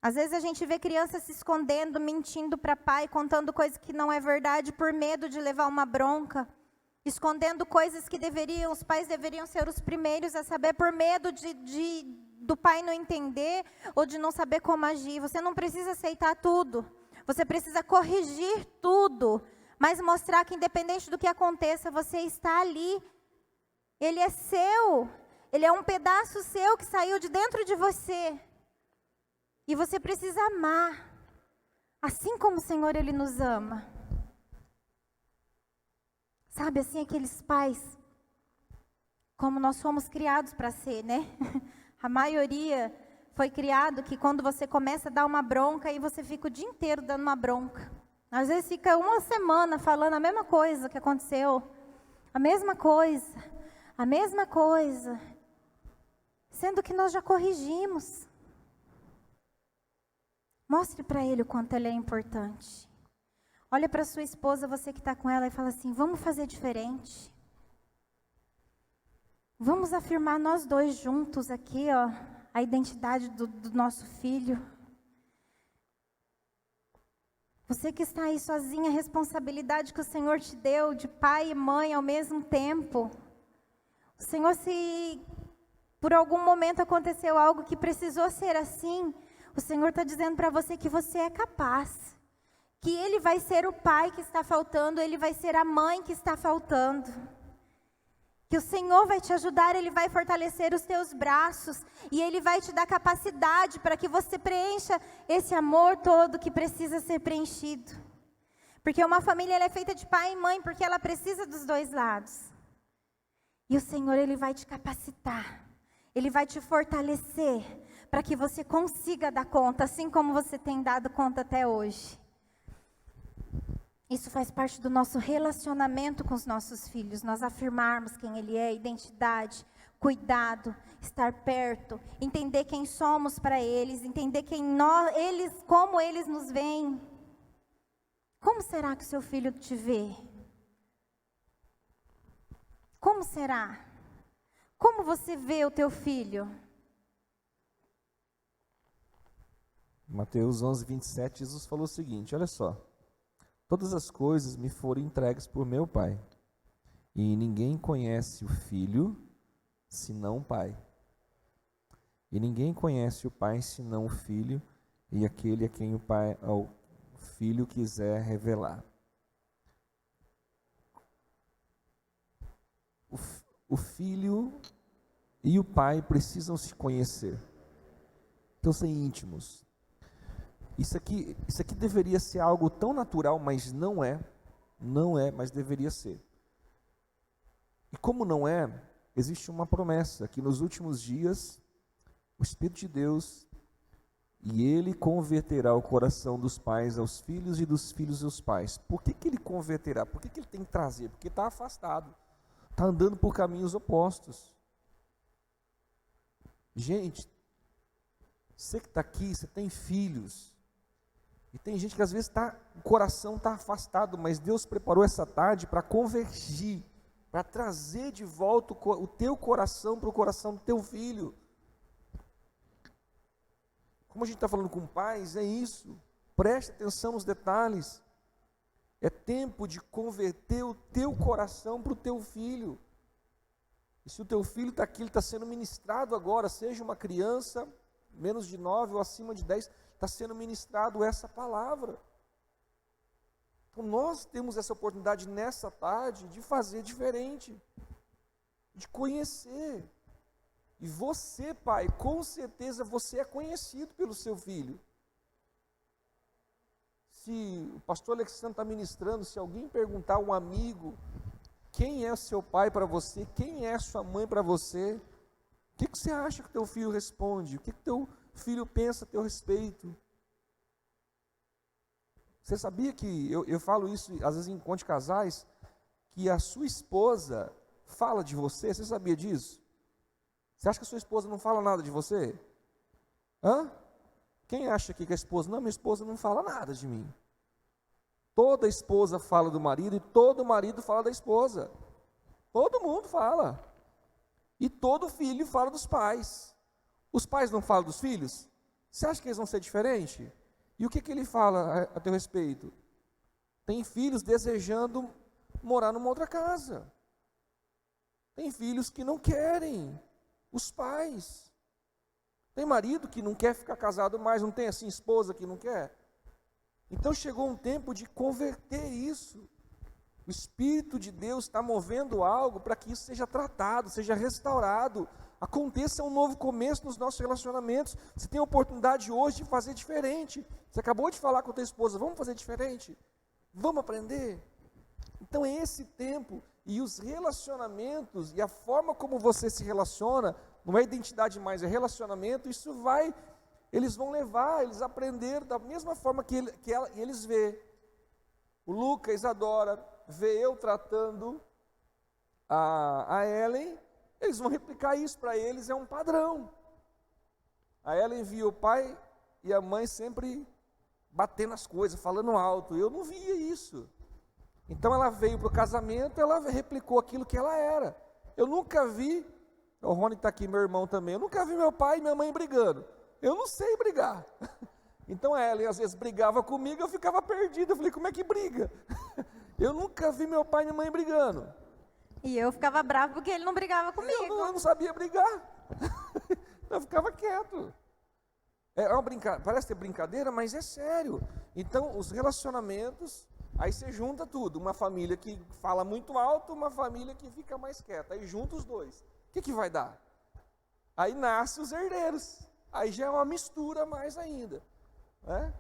Às vezes a gente vê crianças se escondendo, mentindo para pai, contando coisas que não é verdade por medo de levar uma bronca. Escondendo coisas que os pais deveriam ser os primeiros a saber por medo do pai não entender ou de não saber como agir. Você não precisa aceitar tudo. Você precisa corrigir tudo, mas mostrar que independente do que aconteça, você está ali. Ele é seu. Ele é um pedaço seu que saiu de dentro de você. E você precisa amar, assim como o Senhor, Ele nos ama. Sabe, assim, aqueles pais, como nós fomos criados para ser, né? A maioria foi criado que quando você começa a dar uma bronca, aí você fica o dia inteiro dando uma bronca. Às vezes fica uma semana falando a mesma coisa que aconteceu. A mesma coisa. A mesma coisa. Sendo que nós já corrigimos. Mostre para ele o quanto ele é importante. Olha para sua esposa, você que está com ela, e fala assim: vamos fazer diferente. Vamos afirmar nós dois juntos aqui, ó, a identidade do nosso filho. Você que está aí sozinha, a responsabilidade que o Senhor te deu de pai e mãe ao mesmo tempo. O Senhor, se por algum momento aconteceu algo que precisou ser assim, o Senhor está dizendo para você que você é capaz. Que Ele vai ser o pai que está faltando, Ele vai ser a mãe que está faltando. Que o Senhor vai te ajudar, Ele vai fortalecer os teus braços e Ele vai te dar capacidade para que você preencha esse amor todo que precisa ser preenchido. Porque uma família ela é feita de pai e mãe, porque ela precisa dos dois lados. E o Senhor, Ele vai te capacitar, Ele vai te fortalecer para que você consiga dar conta, assim como você tem dado conta até hoje. Isso faz parte do nosso relacionamento com os nossos filhos, nós afirmarmos quem Ele é, identidade, cuidado, estar perto, entender quem somos para eles, entender como eles nos veem. Como será que o seu filho te vê? Como será? Como você vê o teu filho? Mateus 11, 27, Jesus falou o seguinte, olha só. Todas as coisas me foram entregues por meu Pai, e ninguém conhece o Filho, senão o Pai. E ninguém conhece o Pai, senão o Filho, e aquele a quem o Filho quiser revelar. O Filho e o Pai precisam se conhecer, então ser íntimos. Isso aqui deveria ser algo tão natural, mas não é, mas deveria ser. E como não é, existe uma promessa, que nos últimos dias, o Espírito de Deus, e Ele converterá o coração dos pais aos filhos e dos filhos aos pais. Por que Ele converterá? Por que Ele tem que trazer? Porque está afastado, está andando por caminhos opostos. Gente, você que está aqui, você tem filhos, e tem gente que às vezes o coração está afastado, mas Deus preparou essa tarde para convergir, para trazer de volta o teu coração para o coração do teu filho. Como a gente está falando com pais, é isso, preste atenção nos detalhes. É tempo de converter o teu coração para o teu filho. E se o teu filho está aqui, ele está sendo ministrado agora, seja uma criança, menos de 9 ou acima de 10, está sendo ministrado essa palavra. Então nós temos essa oportunidade nessa tarde de fazer diferente, de conhecer. E você, pai, com certeza você é conhecido pelo seu filho. Se o pastor Alexandre está ministrando, se alguém perguntar a um amigo, quem é seu pai para você, quem é sua mãe para você, o que você acha que teu filho responde? O que teu filho pensa a teu respeito? Você sabia que, eu falo isso às vezes em encontro de casais, que a sua esposa fala de você? Você sabia disso? Você acha que a sua esposa não fala nada de você? Hã? Quem acha aqui que a esposa, não, minha esposa não fala nada de mim. Toda esposa fala do marido e todo marido fala da esposa. Todo mundo fala. E todo filho fala dos pais. Os pais não falam dos filhos? Você acha que eles vão ser diferentes? E o que ele fala a teu respeito? Tem filhos desejando morar numa outra casa. Tem filhos que não querem os pais. Tem marido que não quer ficar casado mais, não tem assim esposa que não quer? Então chegou um tempo de converter isso. O Espírito de Deus está movendo algo para que isso seja tratado, seja restaurado, aconteça um novo começo nos nossos relacionamentos. Você tem a oportunidade hoje de fazer diferente. Você acabou de falar com a tua esposa, vamos fazer diferente? Vamos aprender? Então é esse tempo, e os relacionamentos, e a forma como você se relaciona, não é identidade mais, é relacionamento, eles vão levar, eles aprenderam da mesma forma que eles vê. O Lucas, a Isadora, vê eu tratando a Ellen, eles vão replicar isso para eles, é um padrão. A Ellen via o pai e a mãe sempre batendo as coisas, falando alto, eu não via isso. Então ela veio para o casamento, ela replicou aquilo que ela era. Eu nunca vi, o Rony está aqui, meu irmão também, eu nunca vi meu pai e minha mãe brigando. Eu não sei brigar. Então a Ellen às vezes brigava comigo, eu ficava perdido, eu falei, como é que briga? Eu nunca vi meu pai e minha mãe brigando. E eu ficava bravo porque ele não brigava comigo. Eu não sabia brigar. Eu ficava quieto. É uma brincadeira, parece ter brincadeira, mas é sério. Então os relacionamentos, aí você junta tudo, uma família que fala muito alto, uma família que fica mais quieta, aí junta os dois, o que vai dar? Aí nasce os herdeiros, aí já é uma mistura mais ainda, né?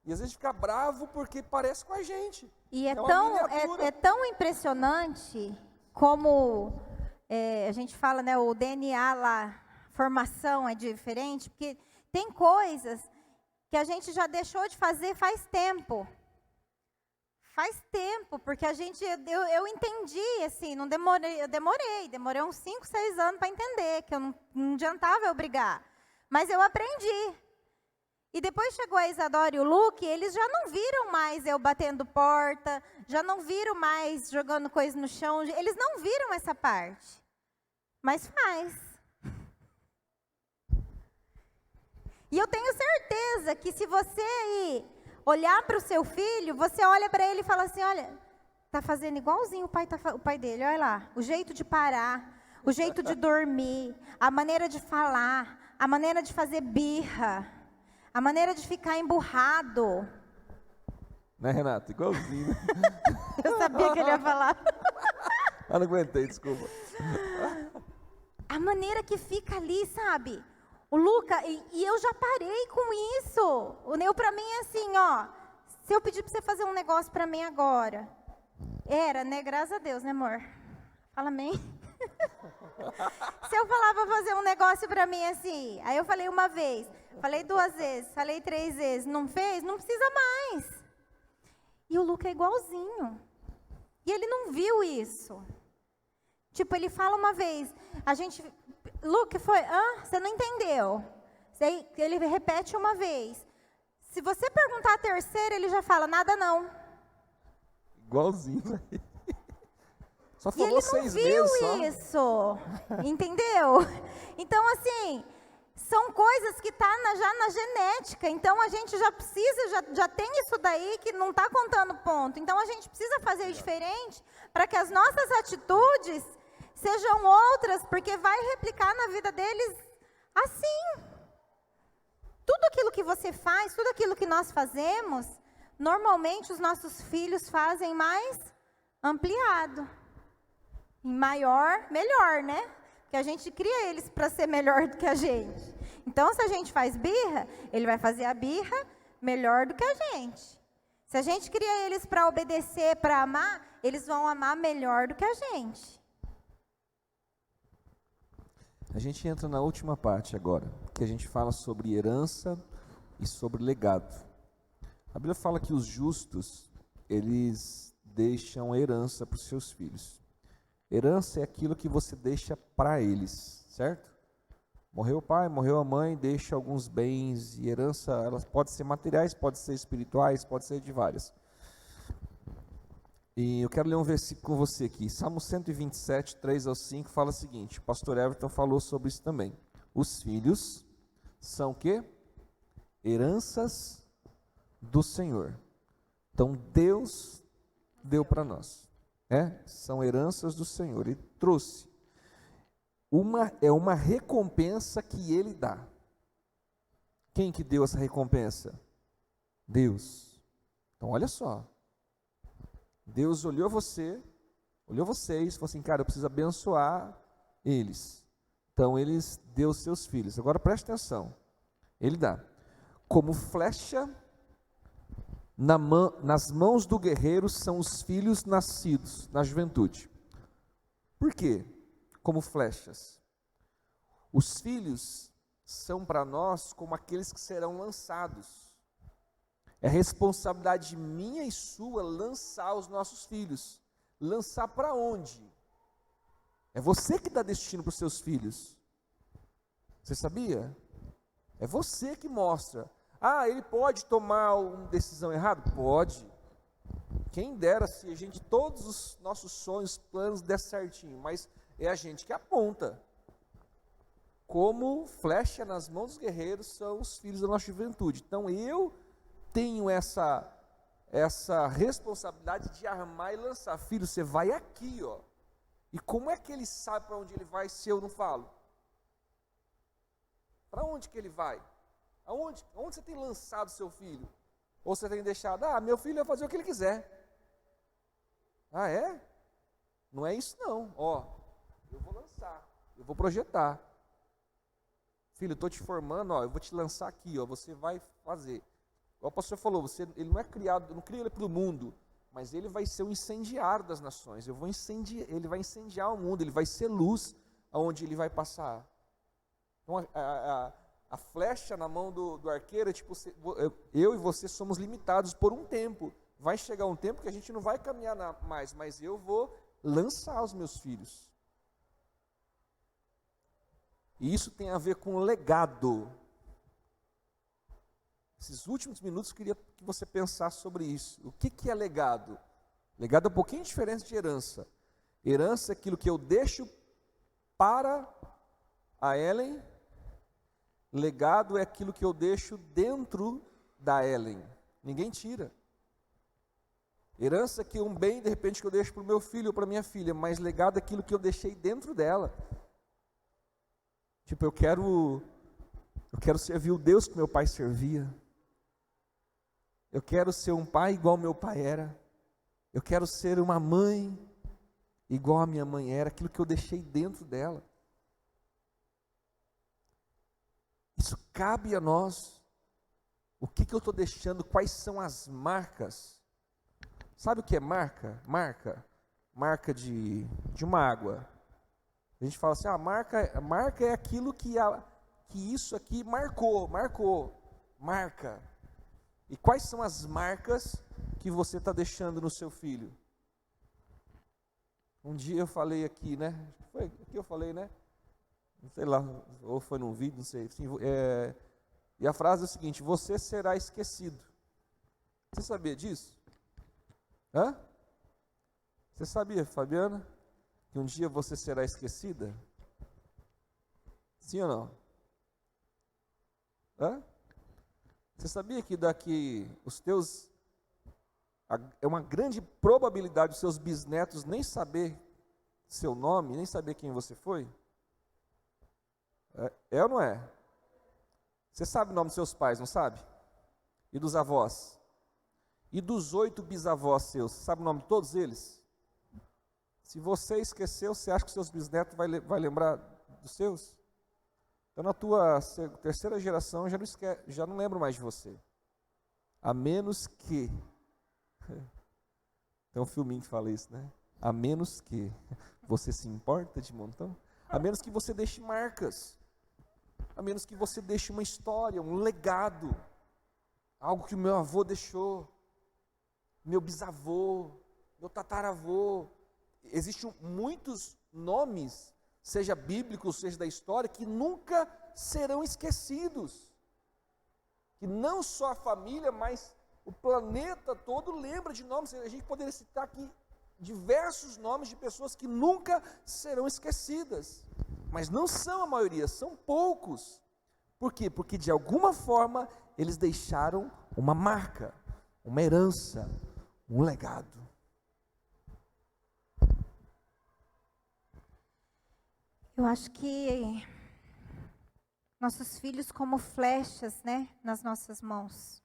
E às vezes fica bravo porque parece com a gente. E é tão impressionante como a gente fala, né, o DNA lá, formação é diferente, porque tem coisas que a gente já deixou de fazer faz tempo. Faz tempo, porque eu entendi, assim, eu demorei uns 5, 6 anos para entender, que eu não adiantava eu brigar. Mas eu aprendi. E depois chegou a Isadora e o Luke, eles já não viram mais eu batendo porta, já não viram mais jogando coisa no chão, eles não viram essa parte. Mas faz. E eu tenho certeza que se você aí olhar para o seu filho, você olha para ele e fala assim, olha, está fazendo igualzinho o pai dele, olha lá, o jeito de parar, o jeito de dormir, a maneira de falar, a maneira de fazer birra, a maneira de ficar emburrado. Né, Renato? Igualzinho. Eu sabia que ele ia falar. Eu não aguentei, desculpa. A maneira que fica ali, sabe? O Luca, e eu já parei com isso. O Neu para mim é assim, ó. Se eu pedir para você fazer um negócio para mim agora. Era, né? Graças a Deus, né, amor? Fala amém. Se eu falar para fazer um negócio para mim assim, aí eu falei uma vez, falei 2 vezes, falei 3 vezes, não fez? Não precisa mais. E o Luca é igualzinho. E ele não viu isso. Tipo, ele fala uma vez, Luke, você não entendeu. Ele repete uma vez. Se você perguntar a terceira, ele já fala, nada não. Igualzinho. Só E falou ele 6 não viu vezes só. isso. Entendeu? Então, assim, são coisas que estão já na genética. Então, a gente já precisa, já tem isso daí que não está contando ponto. Então, a gente precisa fazer diferente para que as nossas atitudes sejam outras, porque vai replicar na vida deles assim. Tudo aquilo que você faz, tudo aquilo que nós fazemos, normalmente os nossos filhos fazem mais ampliado. Em maior, melhor, né? Porque a gente cria eles para ser melhor do que a gente. Então, se a gente faz birra, ele vai fazer a birra melhor do que a gente. Se a gente cria eles para obedecer, para amar, eles vão amar melhor do que a gente. A gente entra na última parte agora, que a gente fala sobre herança e sobre legado. A Bíblia fala que os justos, eles deixam herança para os seus filhos. Herança é aquilo que você deixa para eles, certo? Morreu o pai, morreu a mãe, deixa alguns bens, e herança, elas podem ser materiais, podem ser espirituais, pode ser de várias. E eu quero ler um versículo com você aqui. Salmo 127, 3-5, fala o seguinte, o pastor Everton falou sobre isso também. Os filhos são o quê? Heranças do Senhor. Então Deus deu para nós. São heranças do Senhor. Ele trouxe. É uma recompensa que Ele dá. Quem que deu essa recompensa? Deus. Então olha só, Deus olhou vocês, falou assim, cara, eu preciso abençoar eles. Então eles deu seus filhos. Agora preste atenção, ele dá, como flecha nas mãos do guerreiro são os filhos nascidos na juventude. Por quê? Como flechas. Os filhos são para nós como aqueles que serão lançados. É responsabilidade minha e sua lançar os nossos filhos. Lançar para onde? É você que dá destino para os seus filhos. Você sabia? É você que mostra. Ah, ele pode tomar uma decisão errada? Pode. Quem dera se a gente, todos os nossos sonhos, planos dessem certinho, mas é a gente que aponta. Como flecha nas mãos dos guerreiros são os filhos da nossa juventude. Então eu tenho essa responsabilidade de armar e lançar. Filho, você vai aqui, ó. E como é que ele sabe para onde ele vai se eu não falo? Para onde que ele vai? Onde você tem lançado seu filho? Ou você tem deixado, meu filho vai fazer o que ele quiser. Ah, é? Não é isso não. Ó, eu vou lançar, eu vou projetar. Filho, eu estou te formando, ó, eu vou te lançar aqui, ó, você vai fazer. O pastor falou, ele não é criado, eu não crio ele para o mundo, mas ele vai ser o incendiário das nações. Ele vai incendiar o mundo, ele vai ser luz aonde ele vai passar. Então a flecha na mão do arqueiro é tipo, eu e você somos limitados por um tempo. Vai chegar um tempo que a gente não vai caminhar mais, mas eu vou lançar os meus filhos. E isso tem a ver com legado. Esses últimos minutos eu queria que você pensasse sobre isso. O que é legado? Legado é um pouquinho diferente de herança. Herança é aquilo que eu deixo para a Ellen. Legado é aquilo que eu deixo dentro da Ellen. Ninguém tira. Herança é que um bem, de repente, que eu deixo para o meu filho ou para a minha filha, mas legado é aquilo que eu deixei dentro dela. Tipo, eu quero servir o Deus que meu pai servia. Eu quero ser um pai igual meu pai era. Eu quero ser uma mãe igual a minha mãe era, aquilo que eu deixei dentro dela. Isso cabe a nós. O que eu estou deixando, quais são as marcas? Sabe o que é marca? Marca de uma água. A gente fala assim, a marca é aquilo que isso aqui marcou. Marca. E quais são as marcas que você está deixando no seu filho? Um dia eu falei aqui, né? Foi aqui eu falei, né? Sei lá, ou foi num vídeo, não sei. E a frase é o seguinte: você será esquecido. Você sabia disso? Hã? Você sabia, Fabiana, que um dia você será esquecida? Sim ou não? Hã? Você sabia que daqui é uma grande probabilidade os seus bisnetos nem saber seu nome, nem saber quem você foi? É ou não é? Você sabe o nome dos seus pais, não sabe? E dos avós? E dos 8 bisavós seus, você sabe o nome de todos eles? Se você esqueceu, você acha que os seus bisnetos vai lembrar dos seus? Então na tua terceira geração já não lembro mais de você. A menos que... Tem um filminho que fala isso, né? A menos que você se importa de montão. A menos que você deixe marcas. A menos que você deixe uma história, um legado. Algo que o meu avô deixou. Meu bisavô, meu tataravô. Existem muitos nomes, seja bíblicos, seja da história, que nunca serão esquecidos. Que não só a família, mas o planeta todo lembra de nomes. A gente poderia citar aqui diversos nomes de pessoas que nunca serão esquecidas. Mas não são a maioria, são poucos. Por quê? Porque de alguma forma eles deixaram uma marca, uma herança, um legado. Eu acho que nossos filhos como flechas, né, nas nossas mãos.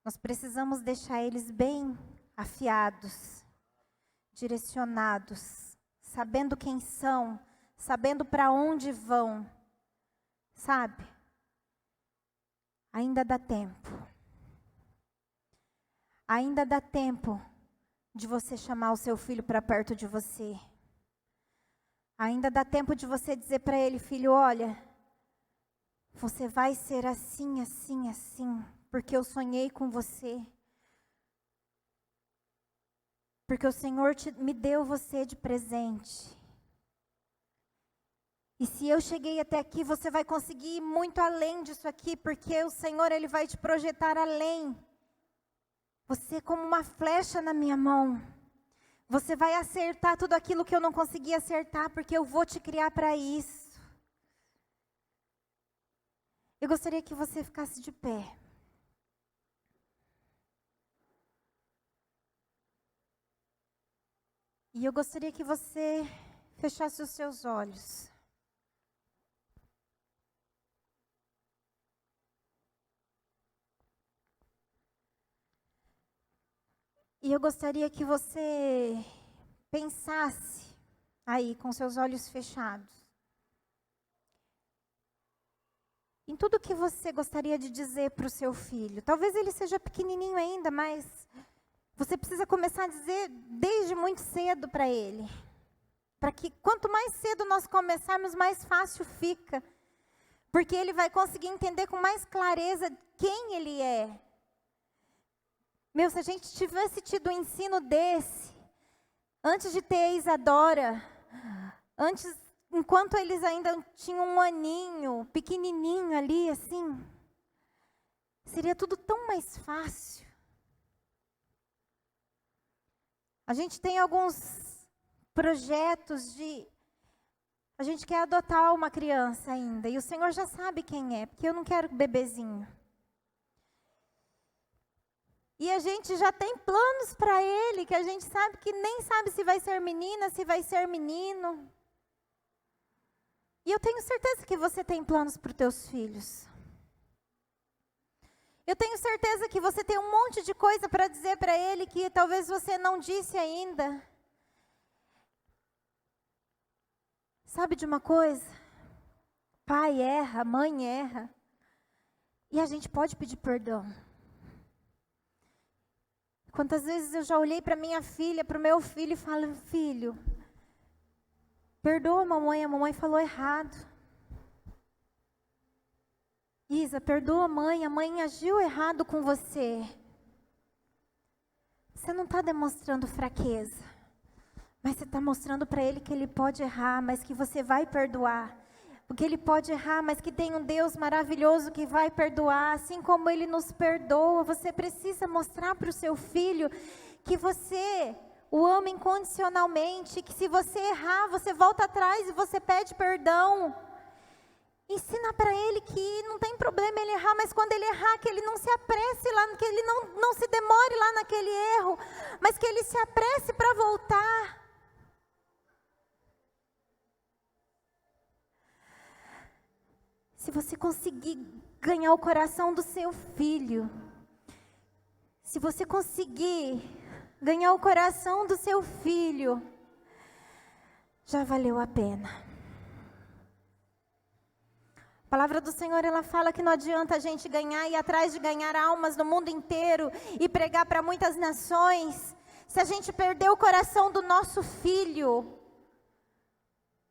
nós precisamos deixar eles bem afiados, direcionados, sabendo quem são, sabendo para onde vão, sabe? Ainda dá tempo. Ainda dá tempo de você chamar o seu filho para perto de você. Ainda dá tempo de você dizer para ele: filho, olha, você vai ser assim, assim, assim, porque eu sonhei com você. Porque o Senhor me deu você de presente. E se eu cheguei até aqui, você vai conseguir ir muito além disso aqui, porque o Senhor, Ele vai te projetar além. Você é como uma flecha na minha mão. Você vai acertar tudo aquilo que eu não consegui acertar, porque eu vou te criar para isso. Eu gostaria que você ficasse de pé. E eu gostaria que você fechasse os seus olhos. E eu gostaria que você pensasse aí, com seus olhos fechados, em tudo que você gostaria de dizer para o seu filho. Talvez ele seja pequenininho ainda, mas você precisa começar a dizer desde muito cedo para ele. Para que quanto mais cedo nós começarmos, mais fácil fica. Porque ele vai conseguir entender com mais clareza quem ele é. Meu, se a gente tivesse tido um ensino desse, antes de ter a Isadora, enquanto eles ainda tinham um aninho, pequenininho ali, assim, seria tudo tão mais fácil. A gente tem alguns projetos a gente quer adotar uma criança ainda, e o Senhor já sabe quem é, porque eu não quero bebezinho. E a gente já tem planos para ele, que a gente sabe que nem sabe se vai ser menina, se vai ser menino. E eu tenho certeza que você tem planos para os teus filhos. Eu tenho certeza que você tem um monte de coisa para dizer para ele que talvez você não disse ainda. Sabe de uma coisa? Pai erra, mãe erra. E a gente pode pedir perdão. Quantas vezes eu já olhei para minha filha, para o meu filho e falo: filho, perdoa a mamãe falou errado. Isa, perdoa a mãe agiu errado com você. Você não está demonstrando fraqueza, mas você está mostrando para ele que ele pode errar, mas que você vai perdoar. Porque ele pode errar, mas que tem um Deus maravilhoso que vai perdoar, assim como ele nos perdoa. Você precisa mostrar para o seu filho que você o ama incondicionalmente, que se você errar, você volta atrás e você pede perdão. Ensina para ele que não tem problema ele errar, mas quando ele errar, que ele não se apresse lá, que ele não se demore lá naquele erro, mas que ele se apresse para voltar. Se você conseguir ganhar o coração do seu filho, se você conseguir ganhar o coração do seu filho, já valeu a pena. A palavra do Senhor, ela fala que não adianta a gente ganhar e ir atrás de ganhar almas no mundo inteiro e pregar para muitas nações, se a gente perder o coração do nosso filho,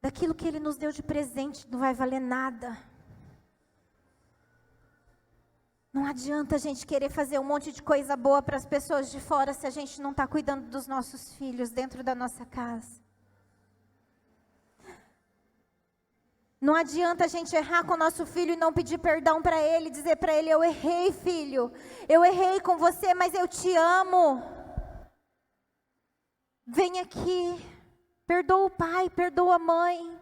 daquilo que ele nos deu de presente não vai valer nada. Não adianta a gente querer fazer um monte de coisa boa para as pessoas de fora se a gente não está cuidando dos nossos filhos dentro da nossa casa. Não adianta a gente errar com o nosso filho e não pedir perdão para ele, dizer para ele: eu errei, filho, eu errei com você, mas eu te amo. Vem aqui, perdoa o pai, perdoa a mãe.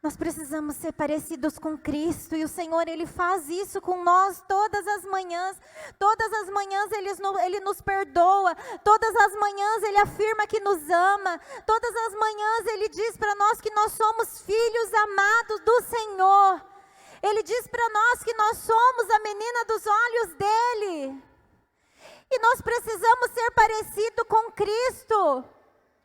Nós precisamos ser parecidos com Cristo, e o Senhor, Ele faz isso com nós todas as manhãs. Todas as manhãs Ele nos perdoa, todas as manhãs Ele afirma que nos ama, todas as manhãs Ele diz para nós que nós somos filhos amados do Senhor. Ele diz para nós que nós somos a menina dos olhos dele. E nós precisamos ser parecido com Cristo.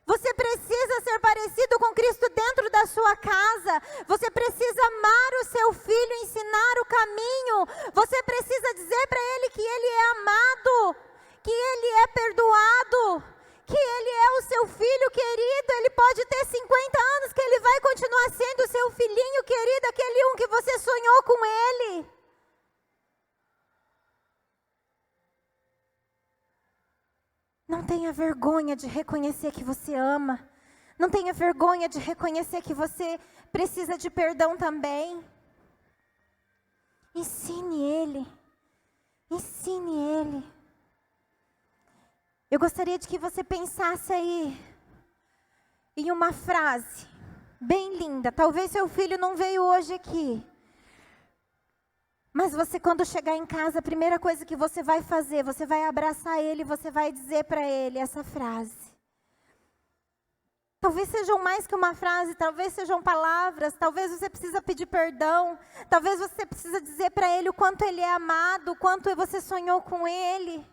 Você precisa ser parecido com Cristo dentro da sua casa. Você precisa amar o seu filho, ensinar o caminho. Você precisa dizer para ele que ele é amado, que ele é perdoado, que ele é o seu filho querido. Ele pode ter 50 anos, que ele vai continuar sendo o seu filhinho querido, aquele um que você sonhou com ele. Não tenha vergonha de reconhecer que você ama. Não tenha vergonha de reconhecer que você precisa de perdão também. Ensine ele. Ensine ele. Eu gostaria de que você pensasse aí em uma frase bem linda. Talvez seu filho não veio hoje aqui. Mas você, quando chegar em casa, a primeira coisa que você vai fazer, você vai abraçar ele, você vai dizer para ele essa frase. Talvez sejam mais que uma frase, talvez sejam palavras, talvez você precisa pedir perdão, talvez você precisa dizer para ele o quanto ele é amado, o quanto você sonhou com ele.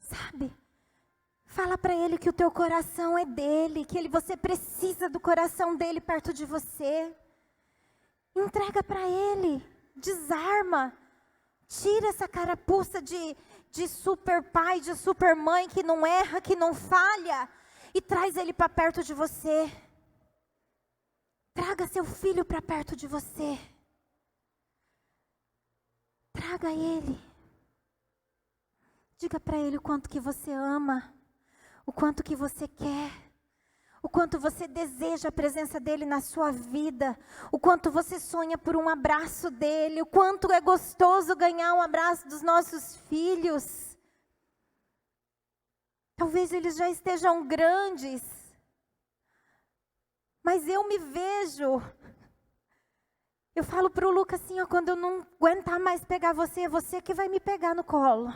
Sabe? Fala para ele que o teu coração é dele, que você precisa do coração dele perto de você. Entrega para ele, desarma, tira essa carapuça de super pai, de super mãe que não erra, que não falha, e traz ele para perto de você. Traga seu filho para perto de você. Traga ele. Diga para ele o quanto que você ama, o quanto que você quer. O quanto você deseja a presença dele na sua vida. O quanto você sonha por um abraço dele. O quanto é gostoso ganhar um abraço dos nossos filhos. Talvez eles já estejam grandes. Mas eu me vejo. Eu falo para o Lucas assim, ó, quando eu não aguentar mais pegar você, é você que vai me pegar no colo.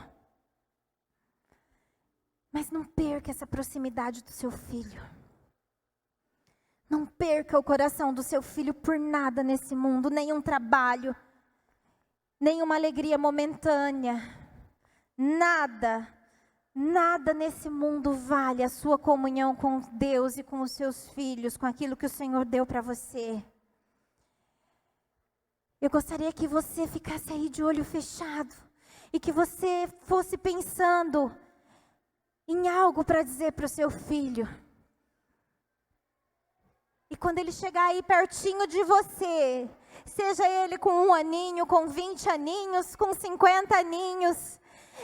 Mas não perca essa proximidade do seu filho. Não perca o coração do seu filho por nada nesse mundo, nenhum trabalho, nenhuma alegria momentânea, nada nesse mundo vale a sua comunhão com Deus e com os seus filhos, com aquilo que o Senhor deu para você. Eu gostaria que você ficasse aí de olho fechado e que você fosse pensando em algo para dizer para o seu filho. E quando ele chegar aí pertinho de você, seja ele com 1 aninho, com 20 aninhos, com 50 aninhos,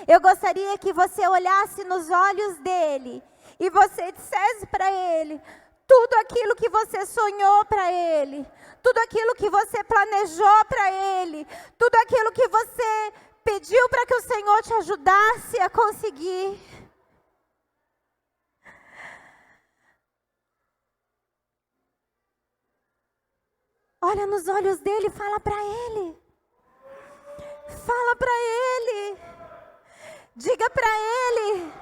eu gostaria que você olhasse nos olhos dele e você dissesse para ele tudo aquilo que você sonhou para ele, tudo aquilo que você planejou para ele, tudo aquilo que você pediu para que o Senhor te ajudasse a conseguir. Olha nos olhos dele e fala para ele. Fala para ele. Diga para ele.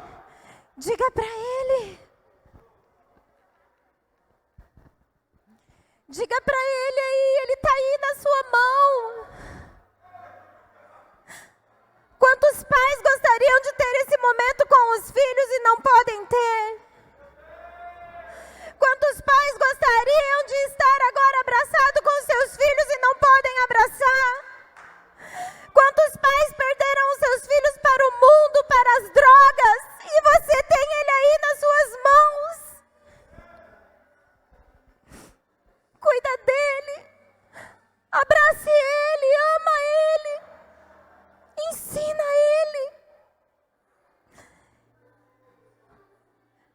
Diga para ele. Diga para ele aí, ele está aí na sua mão. Quantos pais gostariam de ter esse momento com os filhos e não podem ter? Quantos pais gostariam de estar agora abraçado com seus filhos e não podem abraçar? Quantos pais perderam os seus filhos para o mundo, para as drogas, e você tem ele aí nas suas mãos? Cuida dele, abrace ele, ama ele, ensina ele.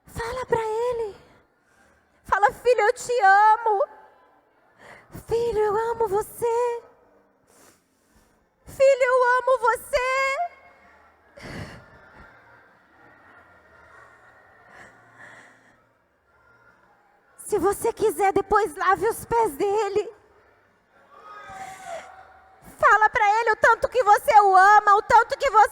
Fala para ele. Fala, filho, eu te amo. Filho, eu amo você. Filho, eu amo você. Se você quiser, depois lave os pés dele. Fala para ele o tanto que você o ama, o tanto que você